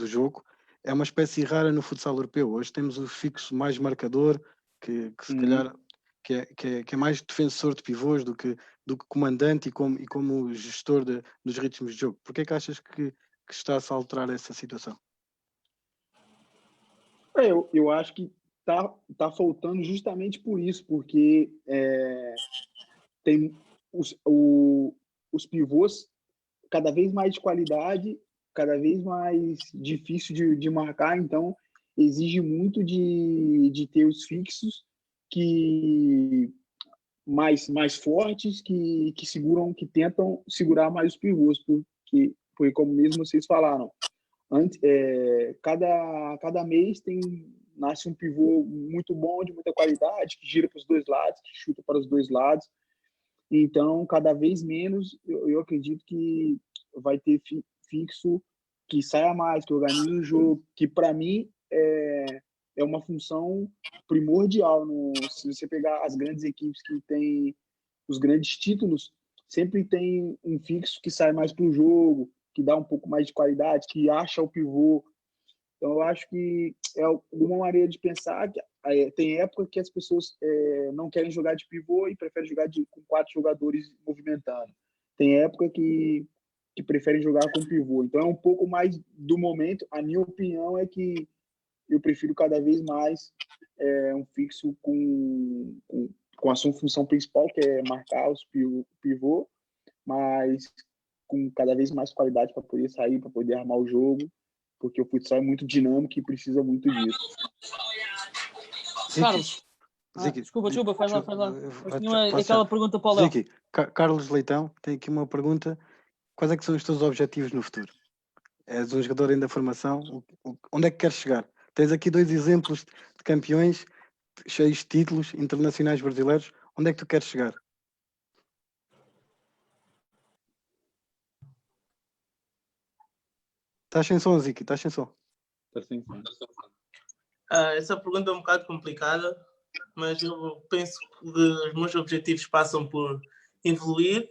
A: jogo é uma espécie rara no futsal europeu. Hoje temos o fixo mais marcador, que se calhar que é mais defensor de pivôs do que comandante e como gestor dos ritmos de jogo. Porquê é que achas que está-se a alterar essa situação?
E: Eu acho que tá faltando justamente por isso, porque tem os pivôs cada vez mais de qualidade, cada vez mais difícil de marcar, então exige muito de ter os fixos que mais fortes, que seguram, que tentam segurar mais os pivôs, porque como mesmo vocês falaram, cada mês nasce um pivô muito bom, de muita qualidade, que gira para os dois lados, que chuta para os dois lados. Então, cada vez menos, eu acredito que vai ter fixo que saia mais, que organize o jogo, que para mim é uma função primordial. Se você pegar as grandes equipes que têm os grandes títulos, sempre tem um fixo que sai mais para o jogo, que dá um pouco mais de qualidade, que acha o pivô. Então, eu acho que é alguma maneira de pensar que tem época que as pessoas não querem jogar de pivô e preferem jogar com 4 jogadores movimentando. Tem época que preferem jogar com pivô. Então, é um pouco mais do momento. A minha opinião é que eu prefiro cada vez mais um fixo com a sua função principal, que é marcar os pivô, mas com cada vez mais qualidade para poder sair, para poder armar o jogo, porque o futsal é muito dinâmico e precisa muito disso.
B: Carlos, desculpa, faz lá. Aquela pergunta para o Léo.
A: Ziki, Carlos Leitão tem aqui uma pergunta: quais é que são os teus objetivos no futuro? És um jogador ainda da formação, onde é que queres chegar? Tens aqui 2 exemplos de campeões cheios de títulos internacionais brasileiros. Onde é que tu queres chegar? Estás sem som, Ziki, estás sem som.
C: Essa pergunta é um bocado complicada, mas eu penso que os meus objetivos passam por evoluir,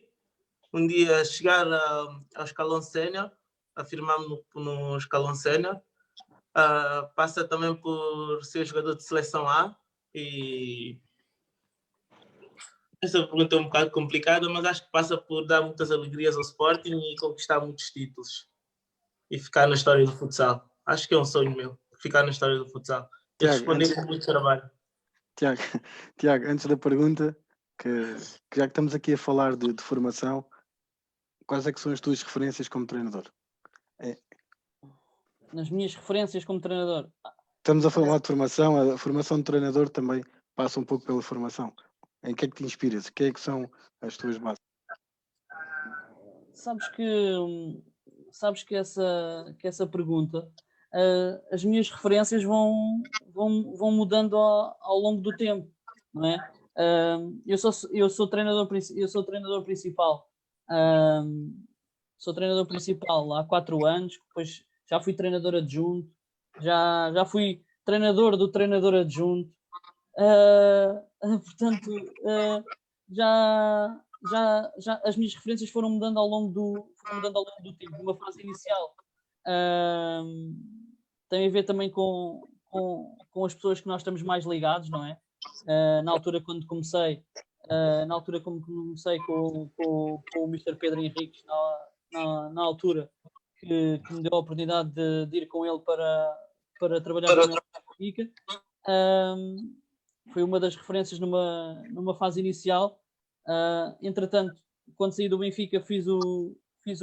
C: um dia chegar ao escalão sénior, afirmar-me no escalão sénior. Passa também por ser jogador de seleção A, e essa pergunta é um bocado complicada, mas acho que passa por dar muitas alegrias ao Sporting e conquistar muitos títulos e ficar na história do futsal. Acho que é um sonho meu, ficar na história do futsal e responder com muito trabalho.
A: Tiago, antes da pergunta, que já que estamos aqui a falar de formação, quais é que são as tuas referências como treinador?
B: Nas minhas referências como treinador?
A: Estamos a falar de formação, a formação de treinador também passa um pouco pela formação. Em que é que te inspiras? O que é que são as tuas bases?
B: Sabes que essa pergunta, as minhas referências vão mudando ao longo do tempo, não é? Eu sou treinador principal. Sou treinador principal há 4 anos, depois já fui treinador adjunto, já fui treinador do treinador adjunto. Portanto, já as minhas referências foram mudando ao longo do tempo. Uma fase inicial tem a ver também com as pessoas que nós estamos mais ligados, não é? Na altura quando comecei com o Mr. Pedro Henriques, na altura que me deu a oportunidade de ir com ele para trabalhar com ele na Benfica. Foi uma das referências numa fase inicial. Entretanto, quando saí do Benfica, fiz o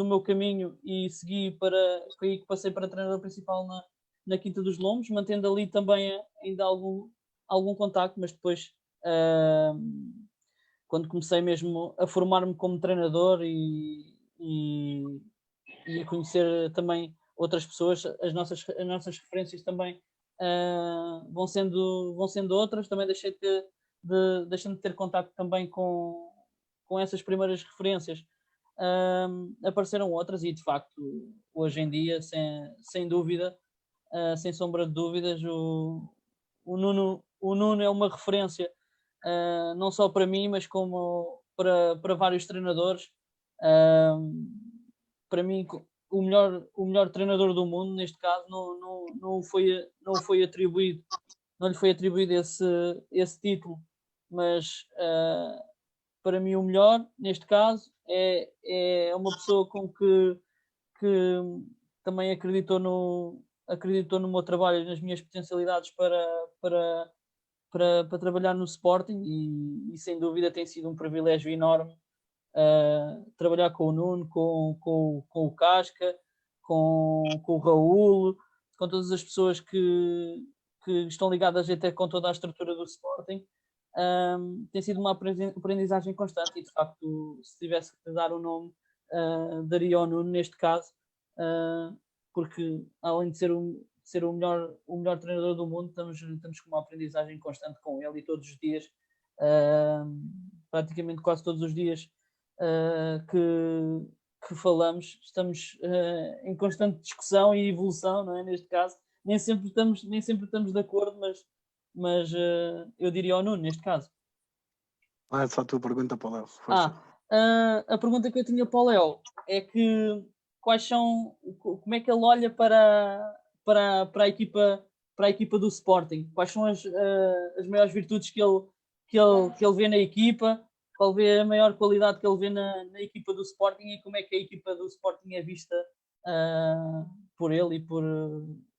B: meu caminho e segui foi aí que passei para treinador principal na Quinta dos Lombos, mantendo ali também ainda algum contacto, mas depois, quando comecei mesmo a formar-me como treinador e a conhecer também outras pessoas, as nossas referências também vão sendo outras. Também deixei de ter contacto também com essas primeiras referências. Apareceram outras e, de facto, hoje em dia, sem dúvida, sem sombra de dúvidas, o Nuno é uma referência, não só para mim, mas como para vários treinadores. Para mim, o melhor treinador do mundo, neste caso, não lhe foi atribuído esse título, mas para mim o melhor, neste caso, é uma pessoa com que também acreditou no meu trabalho e nas minhas potencialidades para trabalhar no Sporting e sem dúvida tem sido um privilégio enorme trabalhar com o Nuno, com o Casca, com o Raul, com todas as pessoas que estão ligadas até com toda a estrutura do Sporting. Tem sido uma aprendizagem constante e, de facto, se tivesse que dar um nome, daria ao Nuno neste caso, porque além de ser o melhor treinador do mundo, estamos com uma aprendizagem constante com ele e todos os dias, praticamente quase todos os dias que falamos, estamos em constante discussão e evolução, não é? Neste caso, nem sempre estamos de acordo, mas eu diria ao Nuno, neste caso.
A: É só a tua pergunta para o Léo.
B: A pergunta que eu tinha para o Léo é que como é que ele olha para a equipa do Sporting? Quais são as maiores virtudes que ele vê na equipa? Qual é a maior qualidade que ele vê na equipa do Sporting e como é que a equipa do Sporting é vista por ele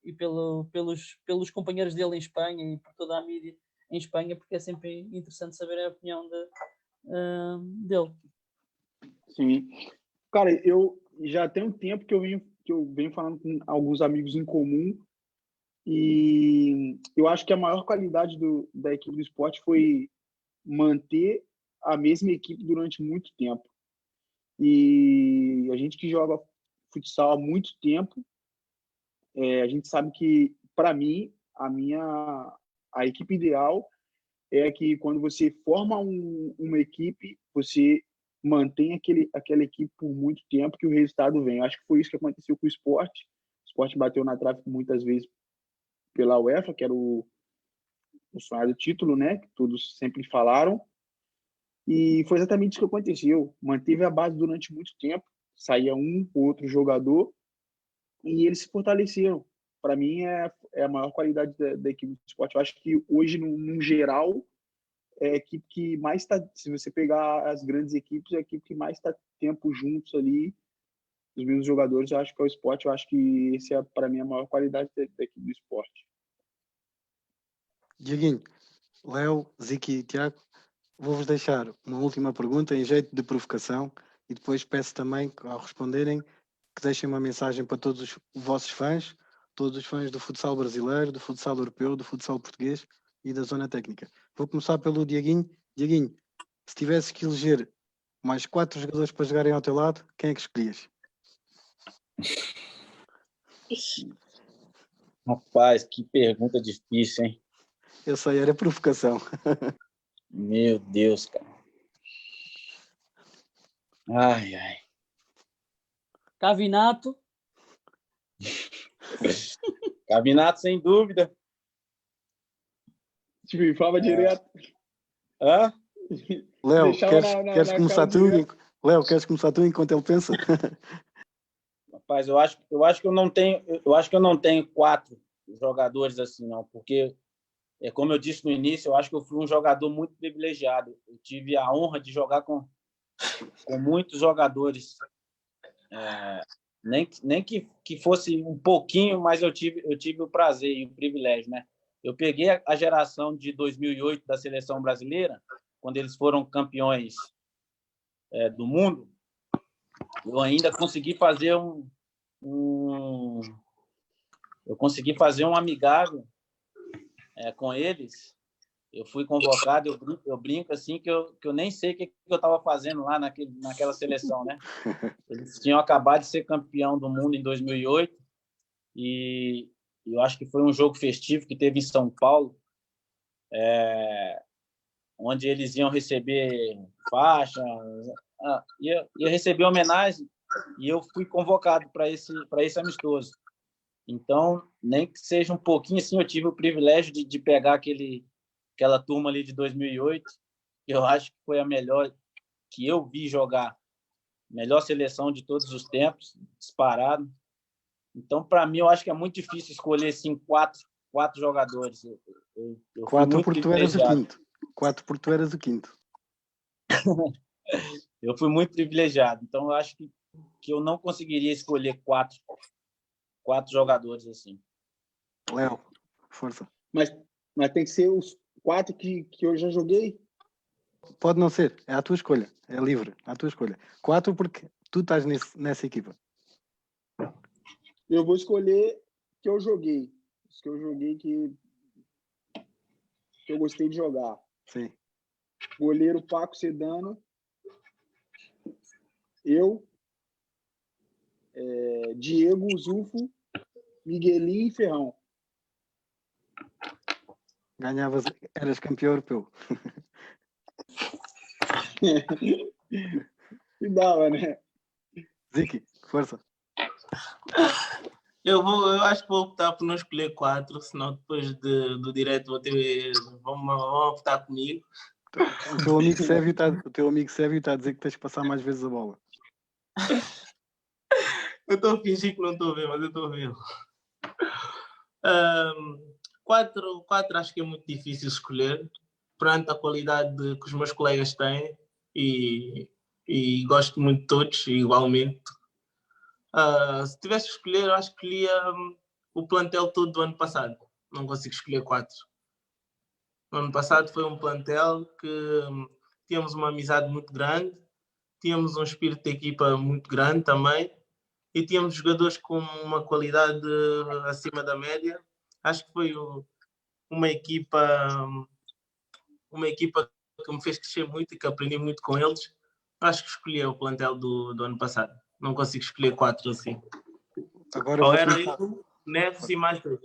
B: e pelos companheiros dele em Espanha e por toda a mídia em Espanha, porque é sempre interessante saber a opinião dele.
E: Sim. Cara, eu já tem um tempo que eu venho falando com alguns amigos em comum e eu acho que a maior qualidade da equipe do Sport foi manter a mesma equipe durante muito tempo. E a gente que joga futsal há muito tempo, a gente sabe que, para mim, a equipe ideal é que quando você forma uma equipe, você mantém aquela equipe por muito tempo que o resultado vem. Acho que foi isso que aconteceu com o Sport. O Sport bateu na trave muitas vezes pela UEFA, que era o sonhado título, né? Que todos sempre falaram. E foi exatamente isso que aconteceu. Manteve a base durante muito tempo, saía um ou outro jogador e eles se fortaleceram. Para mim, é a maior qualidade da equipe do Sport. Eu acho que hoje, num geral, é a equipe que mais está... Se você pegar as grandes equipes, é a equipe que mais está tempo juntos ali, os mesmos jogadores. Eu acho que é o Sport. Eu acho que esse é, para mim, a maior qualidade da equipe do Sport.
A: Dieguinho, Léo, Ziki e Tiago, vou-vos deixar uma última pergunta em jeito de provocação e depois peço também, ao responderem, que deixem uma mensagem para todos os vossos fãs, todos os fãs do futsal brasileiro, do futsal europeu, do futsal português e da zona técnica. Vou começar pelo Dieguinho. Dieguinho, se tivesses que eleger mais 4 jogadores para jogarem ao teu lado, quem é que escolhias?
D: Rapaz, que pergunta difícil, hein?
A: Eu sei, era provocação.
D: Meu Deus, cara. Ai, ai.
B: Cavinato.
D: Cavinato, sem dúvida.
E: Tipo, fala direto.
D: Hã?
A: Léo, queres começar tu? Léo, queres começar tu enquanto ele pensa?
D: Rapaz, eu acho que eu não tenho 4 jogadores assim, não, porque como eu disse no início, eu acho que eu fui um jogador muito privilegiado. Eu tive a honra de jogar com muitos jogadores Nem que fosse um pouquinho, mas eu tive o prazer e o privilégio, né? Eu peguei a geração de 2008 da seleção brasileira, quando eles foram campeões do mundo. Eu ainda consegui fazer eu consegui fazer um amigável com eles. Eu fui convocado, eu brinco assim que eu nem sei o que eu estava fazendo lá naquela seleção, né? Eles tinham acabado de ser campeão do mundo em 2008 e eu acho que foi um jogo festivo que teve em São Paulo, onde eles iam receber faixa, ia receber homenagem, e eu fui convocado para esse amistoso. Então, nem que seja um pouquinho assim, eu tive o privilégio de pegar aquela turma ali de 2008, que eu acho que foi a melhor que eu vi jogar, melhor seleção de todos os tempos, disparado. Então, para mim, eu acho que é muito difícil escolher assim, quatro jogadores. Eu fui muito
A: porque tu eras o
D: privilegiado.
A: quinto. 4 porque tu eras o quinto.
D: Eu fui muito privilegiado. Então, eu acho que eu não conseguiria escolher quatro jogadores assim.
A: Léo, força.
E: Mas tem que ser os 4 que eu já joguei?
A: Pode não ser, é a tua escolha. É livre, é a tua escolha. 4 porque tu estás nessa equipa.
E: Eu vou escolher que eu joguei. Os que eu joguei que eu gostei de jogar.
A: Sim.
E: Goleiro Paco Sedano. Eu. Diego Zufo. Miguelinho e Ferrão.
A: Ganhavas, eras campeão europeu.
E: E dava, né?
A: Ziki, força.
C: Eu acho que vou optar por não escolher 4, senão depois do direto vão optar comigo.
A: O teu amigo Sérgio está a dizer que tens que passar mais vezes a bola.
C: Eu estou a fingir que não estou a ver, mas eu estou a ver. 4 acho que é muito difícil escolher, perante a qualidade que os meus colegas têm, e gosto muito de todos, igualmente. Se tivesse que escolher, eu acho que escolhia o plantel todo do ano passado. Não consigo escolher 4. No ano passado foi um plantel que tínhamos uma amizade muito grande, tínhamos um espírito de equipa muito grande também, e tínhamos jogadores com uma qualidade acima da média. Acho que foi uma equipa que me fez crescer muito e que aprendi muito com eles. Acho que escolhi o plantel do ano passado. Não consigo escolher 4 assim.
A: Agora
C: Ou
A: vou
C: era
A: começar.
C: eu, Neves e mais 2.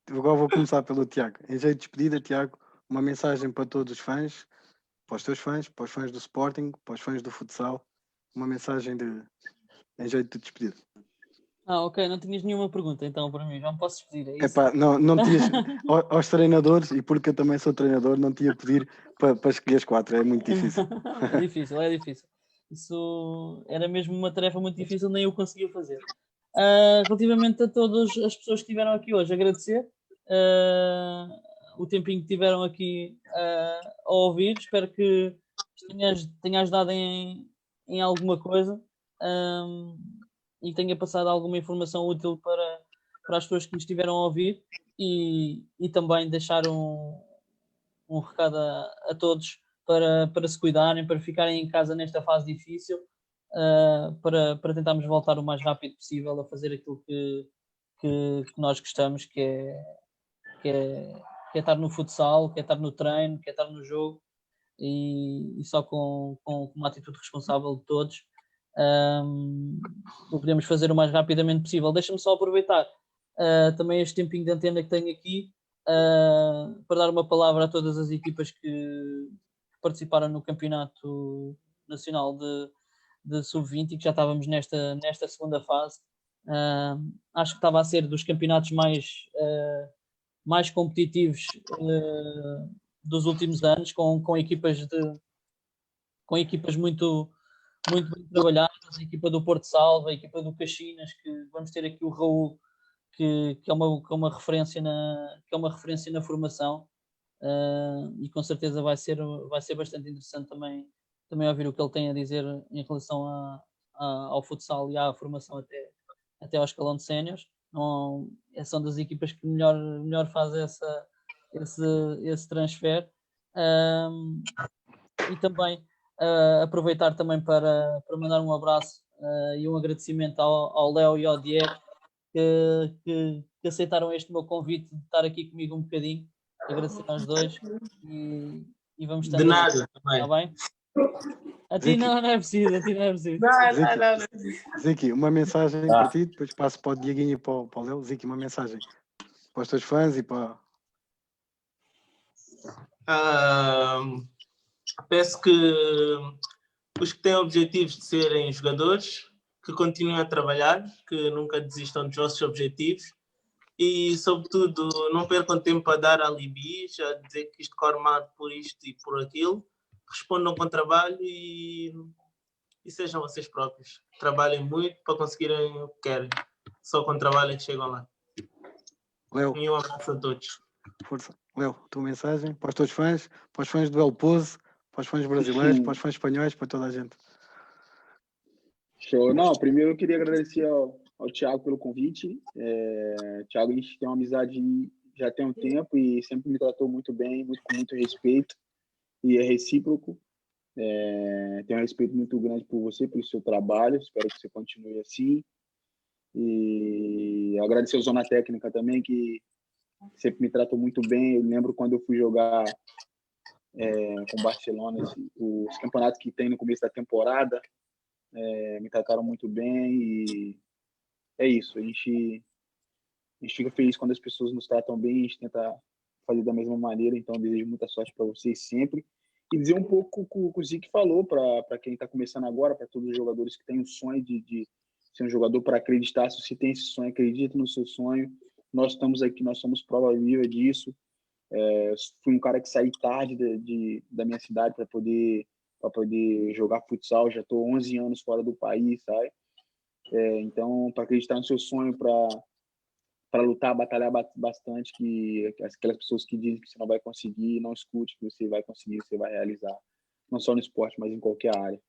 A: Agora vou começar pelo Tiago. Em jeito de despedida, Tiago, uma mensagem para todos os fãs, para os teus fãs, para os fãs do Sporting, para os fãs do futsal. Uma mensagem em jeito de despedida.
B: Ok, não tinhas nenhuma pergunta então para mim, já me posso despedir, é isso?
A: Epá, não tinhas aos treinadores, e porque eu também sou treinador, não tinha a pedir para escolher as 4, é muito difícil.
B: É difícil. Isso era mesmo uma tarefa muito difícil, nem eu conseguia fazer. Relativamente a todas as pessoas que estiveram aqui hoje, agradecer o tempinho que tiveram aqui a ouvir. Espero que tenha ajudado em alguma coisa e tenha passado alguma informação útil para as pessoas que nos estiveram a ouvir, e também deixar um recado a todos para se cuidarem, para ficarem em casa nesta fase difícil, para tentarmos voltar o mais rápido possível a fazer aquilo que nós gostamos, que é estar no futsal, que é estar no treino, que é estar no jogo, e só com uma atitude responsável de todos o podemos fazer o mais rapidamente possível. Deixa-me só aproveitar também este tempinho de antena que tenho aqui para dar uma palavra a todas as equipas que participaram no Campeonato Nacional de Sub-20 e que já estávamos nesta segunda fase. Acho que estava a ser dos campeonatos mais competitivos dos últimos anos, com equipas muito bem trabalhadas, a equipa do Porto Salvo, a equipa do Caxinas, que vamos ter aqui o Raul, que é uma referência na formação, e com certeza vai ser bastante interessante também ouvir o que ele tem a dizer em relação ao futsal e à formação até ao escalão de séniores. São das equipas que melhor faz esse transfer. E também aproveitar também para mandar um abraço e um agradecimento ao Léo e ao Diego que aceitaram este meu convite de estar aqui comigo um bocadinho. Agradecer aos dois e vamos estar.
C: De nada, também.
B: Está bem? A ti
A: Ziki.
B: não é preciso,
A: Ziki, uma mensagem para ti, depois passo para o Dieguinho e para o Léo. Ziki, uma mensagem para os teus fãs e para...
C: Peço que os que têm objetivos de serem jogadores, que continuem a trabalhar, que nunca desistam dos vossos objetivos e, sobretudo, não percam tempo a dar alibis, a dizer que isto corre mal por isto e por aquilo. Respondam com trabalho e sejam vocês próprios. Trabalhem muito para conseguirem o que querem. Só com trabalho é que chegam lá.
A: Léo.
C: E um abraço a todos.
A: Força. Léo, tua mensagem para os teus fãs, para os fãs do El Pose, para os fãs brasileiros, para os fãs espanhóis, para toda a gente.
E: Show. Não, primeiro eu queria agradecer ao Thiago pelo convite. Thiago, a gente tem uma amizade já tem um tempo e sempre me tratou muito bem, com muito respeito, e é recíproco. Tenho um respeito muito grande por você, pelo seu trabalho, espero que você continue assim. E agradecer ao Zona Técnica também, que sempre me tratou muito bem. Eu lembro quando eu fui jogar com o Barcelona, os campeonatos que tem no começo da temporada, me trataram muito bem e é isso. A gente fica feliz quando as pessoas nos tratam bem, a gente tenta fazer da mesma maneira, então eu desejo muita sorte para vocês sempre. E dizer um pouco o que o Zic falou para quem está começando agora, para todos os jogadores que têm o sonho de ser um jogador, para acreditar. Se você tem esse sonho, acredita no seu sonho. Nós estamos aqui, nós somos prova viva disso. Fui um cara que saí tarde da minha cidade para poder jogar futsal. Já estou 11 anos fora do país, sabe? Então, para acreditar no seu sonho, para lutar, batalhar bastante, que aquelas pessoas que dizem que você não vai conseguir, não escute, que você vai conseguir, você vai realizar. Não só no esporte, mas em qualquer área.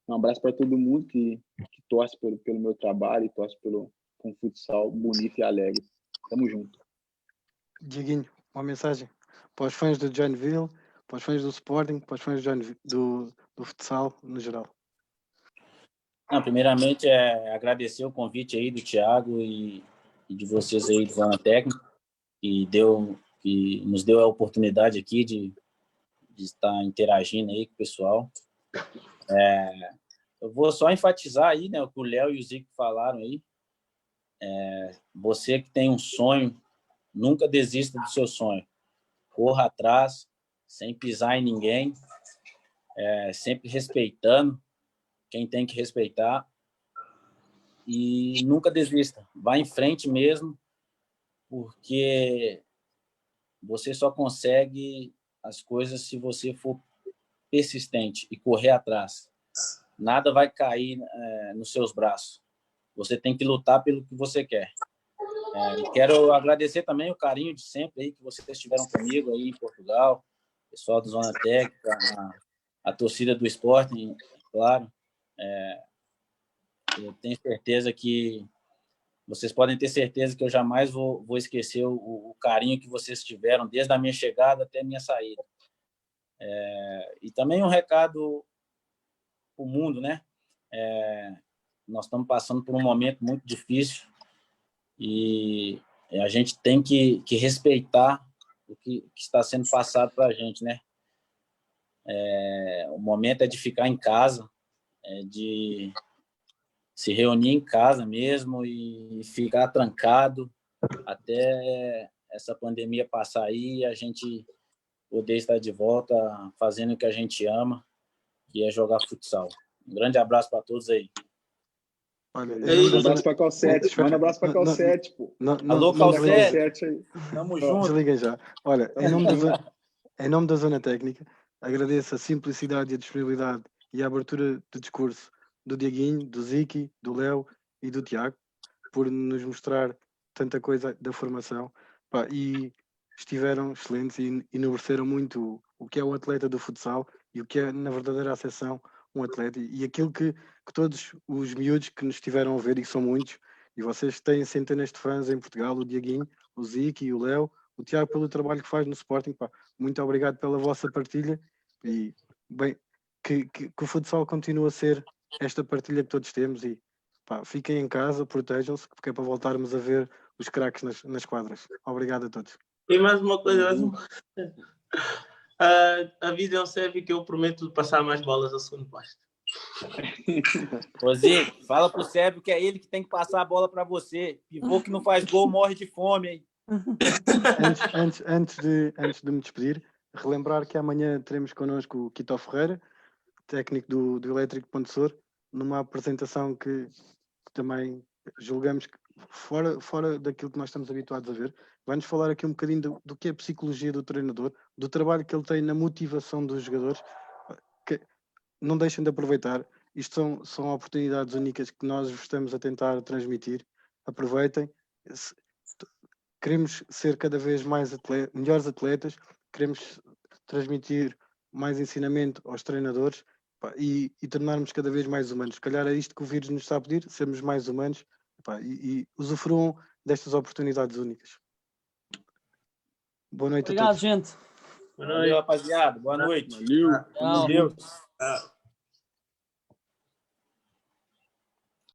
E: Um abraço para todo mundo que torce pelo meu trabalho e torce por um futsal bonito e alegre. Tamo junto.
A: Dieguinho, uma mensagem para os fãs do Joinville, para os fãs do Sporting, para os fãs do futsal no geral.
D: Não, primeiramente, agradecer o convite aí do Thiago e de vocês aí do Zona Técnica, que nos deu a oportunidade aqui de estar interagindo aí com o pessoal. Eu vou só enfatizar aí, né, o que o Léo e o Zico falaram aí. Você que tem um sonho, nunca desista do seu sonho. Corra atrás, sem pisar em ninguém, sempre respeitando quem tem que respeitar. E nunca desista. Vá em frente mesmo, porque você só consegue as coisas se você for persistente e correr atrás. Nada vai cair nos seus braços. Você tem que lutar pelo que você quer. E quero agradecer também o carinho de sempre aí que vocês tiveram comigo aí em Portugal, pessoal do Zona Técnica, a torcida do Sporting, claro. Eu tenho certeza que vocês podem ter certeza que eu jamais vou esquecer o carinho que vocês tiveram desde a minha chegada até a minha saída. E também um recado para o mundo, né? Nós estamos passando por um momento muito difícil e a gente tem que respeitar o que está sendo passado para a gente, né? O momento é de ficar em casa, de se reunir em casa mesmo e ficar trancado até essa pandemia passar aí e a gente poder estar de volta fazendo o que a gente ama, que é jogar futsal. Um grande abraço para todos aí.
A: Olha,
E: um abraço para Calcete. Manda um abraço para Calcete, pô.
D: Alô, Calcete.
E: Tamo
D: junto.
A: Desliguem já. Olha, em nome da Zona Técnica, agradeço a simplicidade e a disponibilidade e a abertura de discurso do Dieguinho, do Ziki, do Léo e do Tiago, por nos mostrar tanta coisa da formação. E estiveram excelentes e enobreceram muito o que é o atleta do futsal e o que é, na verdadeira acessão, um atleta e aquilo que todos os miúdos que nos estiveram a ver, e são muitos, e vocês têm centenas de fãs em Portugal, o Dieguinho, o Zico e o Léo, o Tiago pelo trabalho que faz no Sporting, pá, muito obrigado pela vossa partilha e bem, que o futsal continue a ser esta partilha que todos temos e pá, fiquem em casa, protejam-se, porque é para voltarmos a ver os craques nas quadras. Obrigado a todos.
C: E mais uma coisa, avisem ao Sérgio que eu prometo passar mais bolas ao segundo posto.
D: Ô Zico, fala pro Sérgio que é ele que tem que passar a bola para você. Pivô que não faz gol morre de fome, hein?
A: Antes de me despedir, relembrar que amanhã teremos connosco o Quito Ferreira, técnico do Elétrico Ponte Sor, numa apresentação que também julgamos que fora daquilo que nós estamos habituados a ver, vai-nos falar aqui um bocadinho do que é a psicologia do treinador, do trabalho que ele tem na motivação dos jogadores, que não deixem de aproveitar. Isto são oportunidades únicas que nós estamos a tentar transmitir. Aproveitem. Queremos ser cada vez melhores atletas, queremos transmitir mais ensinamento aos treinadores e tornarmos cada vez mais humanos. Se calhar é isto que o vírus nos está a pedir, sermos mais humanos e usufruam destas oportunidades únicas. Boa noite a
B: Obrigado,
A: todos.
B: gente.
D: Valeu, rapaziada. Boa noite.
E: Valeu.
B: Tchau.
D: Deus.